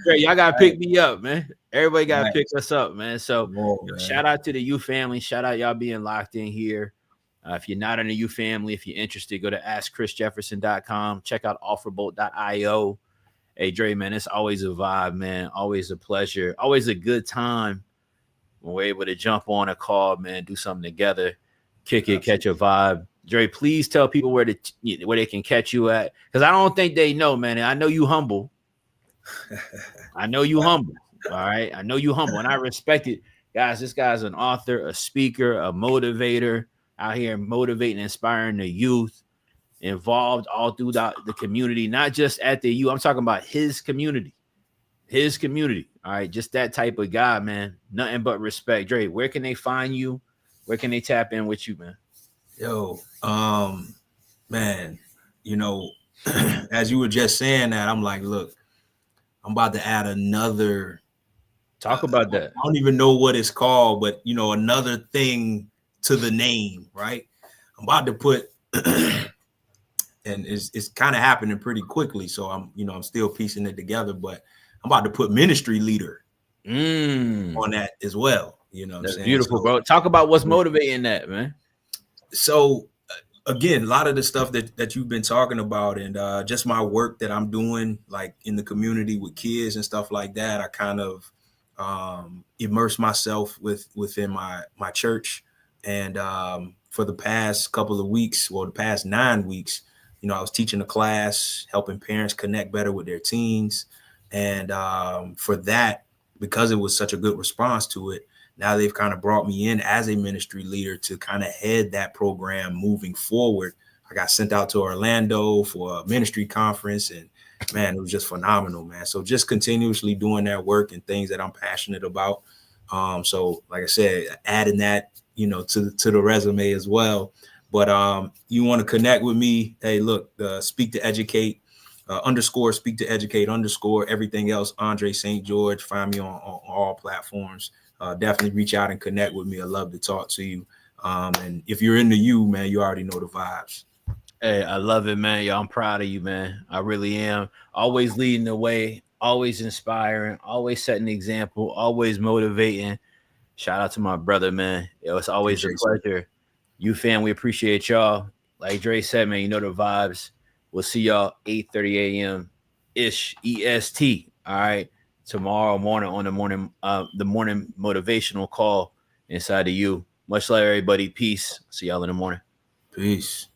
Dre, y'all gotta pick me up, man. Everybody gotta pick us up, man. So shout out to the U family. Shout out y'all being locked in here. If you're not in the U family, if you're interested, go to askchrisjefferson.com. Check out offerbolt.io. Hey, Dre, man, it's always a vibe, man. Always a pleasure. Always a good time when we're able to jump on a call, man, do something together, kick it, catch a vibe. Dre, please tell people where they can catch you at, because I don't think they know, man. I know you humble. I know you humble. All right. I know you humble, and I respect it. Guys, this guy's an author, a speaker, a motivator out here motivating, inspiring the youth, involved all throughout the community, not just at the U. I'm talking about his community. His community. All right. Just that type of guy, man. Nothing but respect. Dre, where can they find you? Where can they tap in with you, man? Yo, man, as you were just saying that, I'm like, look, I'm about to add another. Talk about that. I don't even know what it's called, but another thing to the name, right? I'm about to put, and it's kind of happening pretty quickly. So I'm still piecing it together, but I'm about to put ministry leader on that as well. That's beautiful, bro. Talk about what's motivating that, man. So again, a lot of the stuff that you've been talking about and just my work that I'm doing, like in the community with kids and stuff like that, I kind of immerse myself within my church. And for the past couple of weeks, the past 9 weeks, I was teaching a class, helping parents connect better with their teens. And for that, because it was such a good response to it, now they've kind of brought me in as a ministry leader to kind of head that program moving forward. I got sent out to Orlando for a ministry conference, and man, it was just phenomenal, man. So just continuously doing that work and things that I'm passionate about. So like I said, adding that, to the resume as well. But you want to connect with me? Hey, look, Speak to Educate _ Speak to Educate _ everything else. Andre St. George. Find me on all platforms. Definitely reach out and connect with me. I love to talk to you. And if you're in the U, man, you already know the vibes. Hey, I love it, man. Yo, I'm proud of you, man. I really am. Always leading the way, always inspiring, always setting the example, always motivating. Shout out to my brother, man. It's always a pleasure. You fam, we appreciate y'all. Like Dre said, man, you know the vibes. We'll see y'all 8:30 a.m. ish EST. All right. Tomorrow morning on the morning motivational call inside of you. Much love, everybody. Peace. See y'all in the morning. Peace.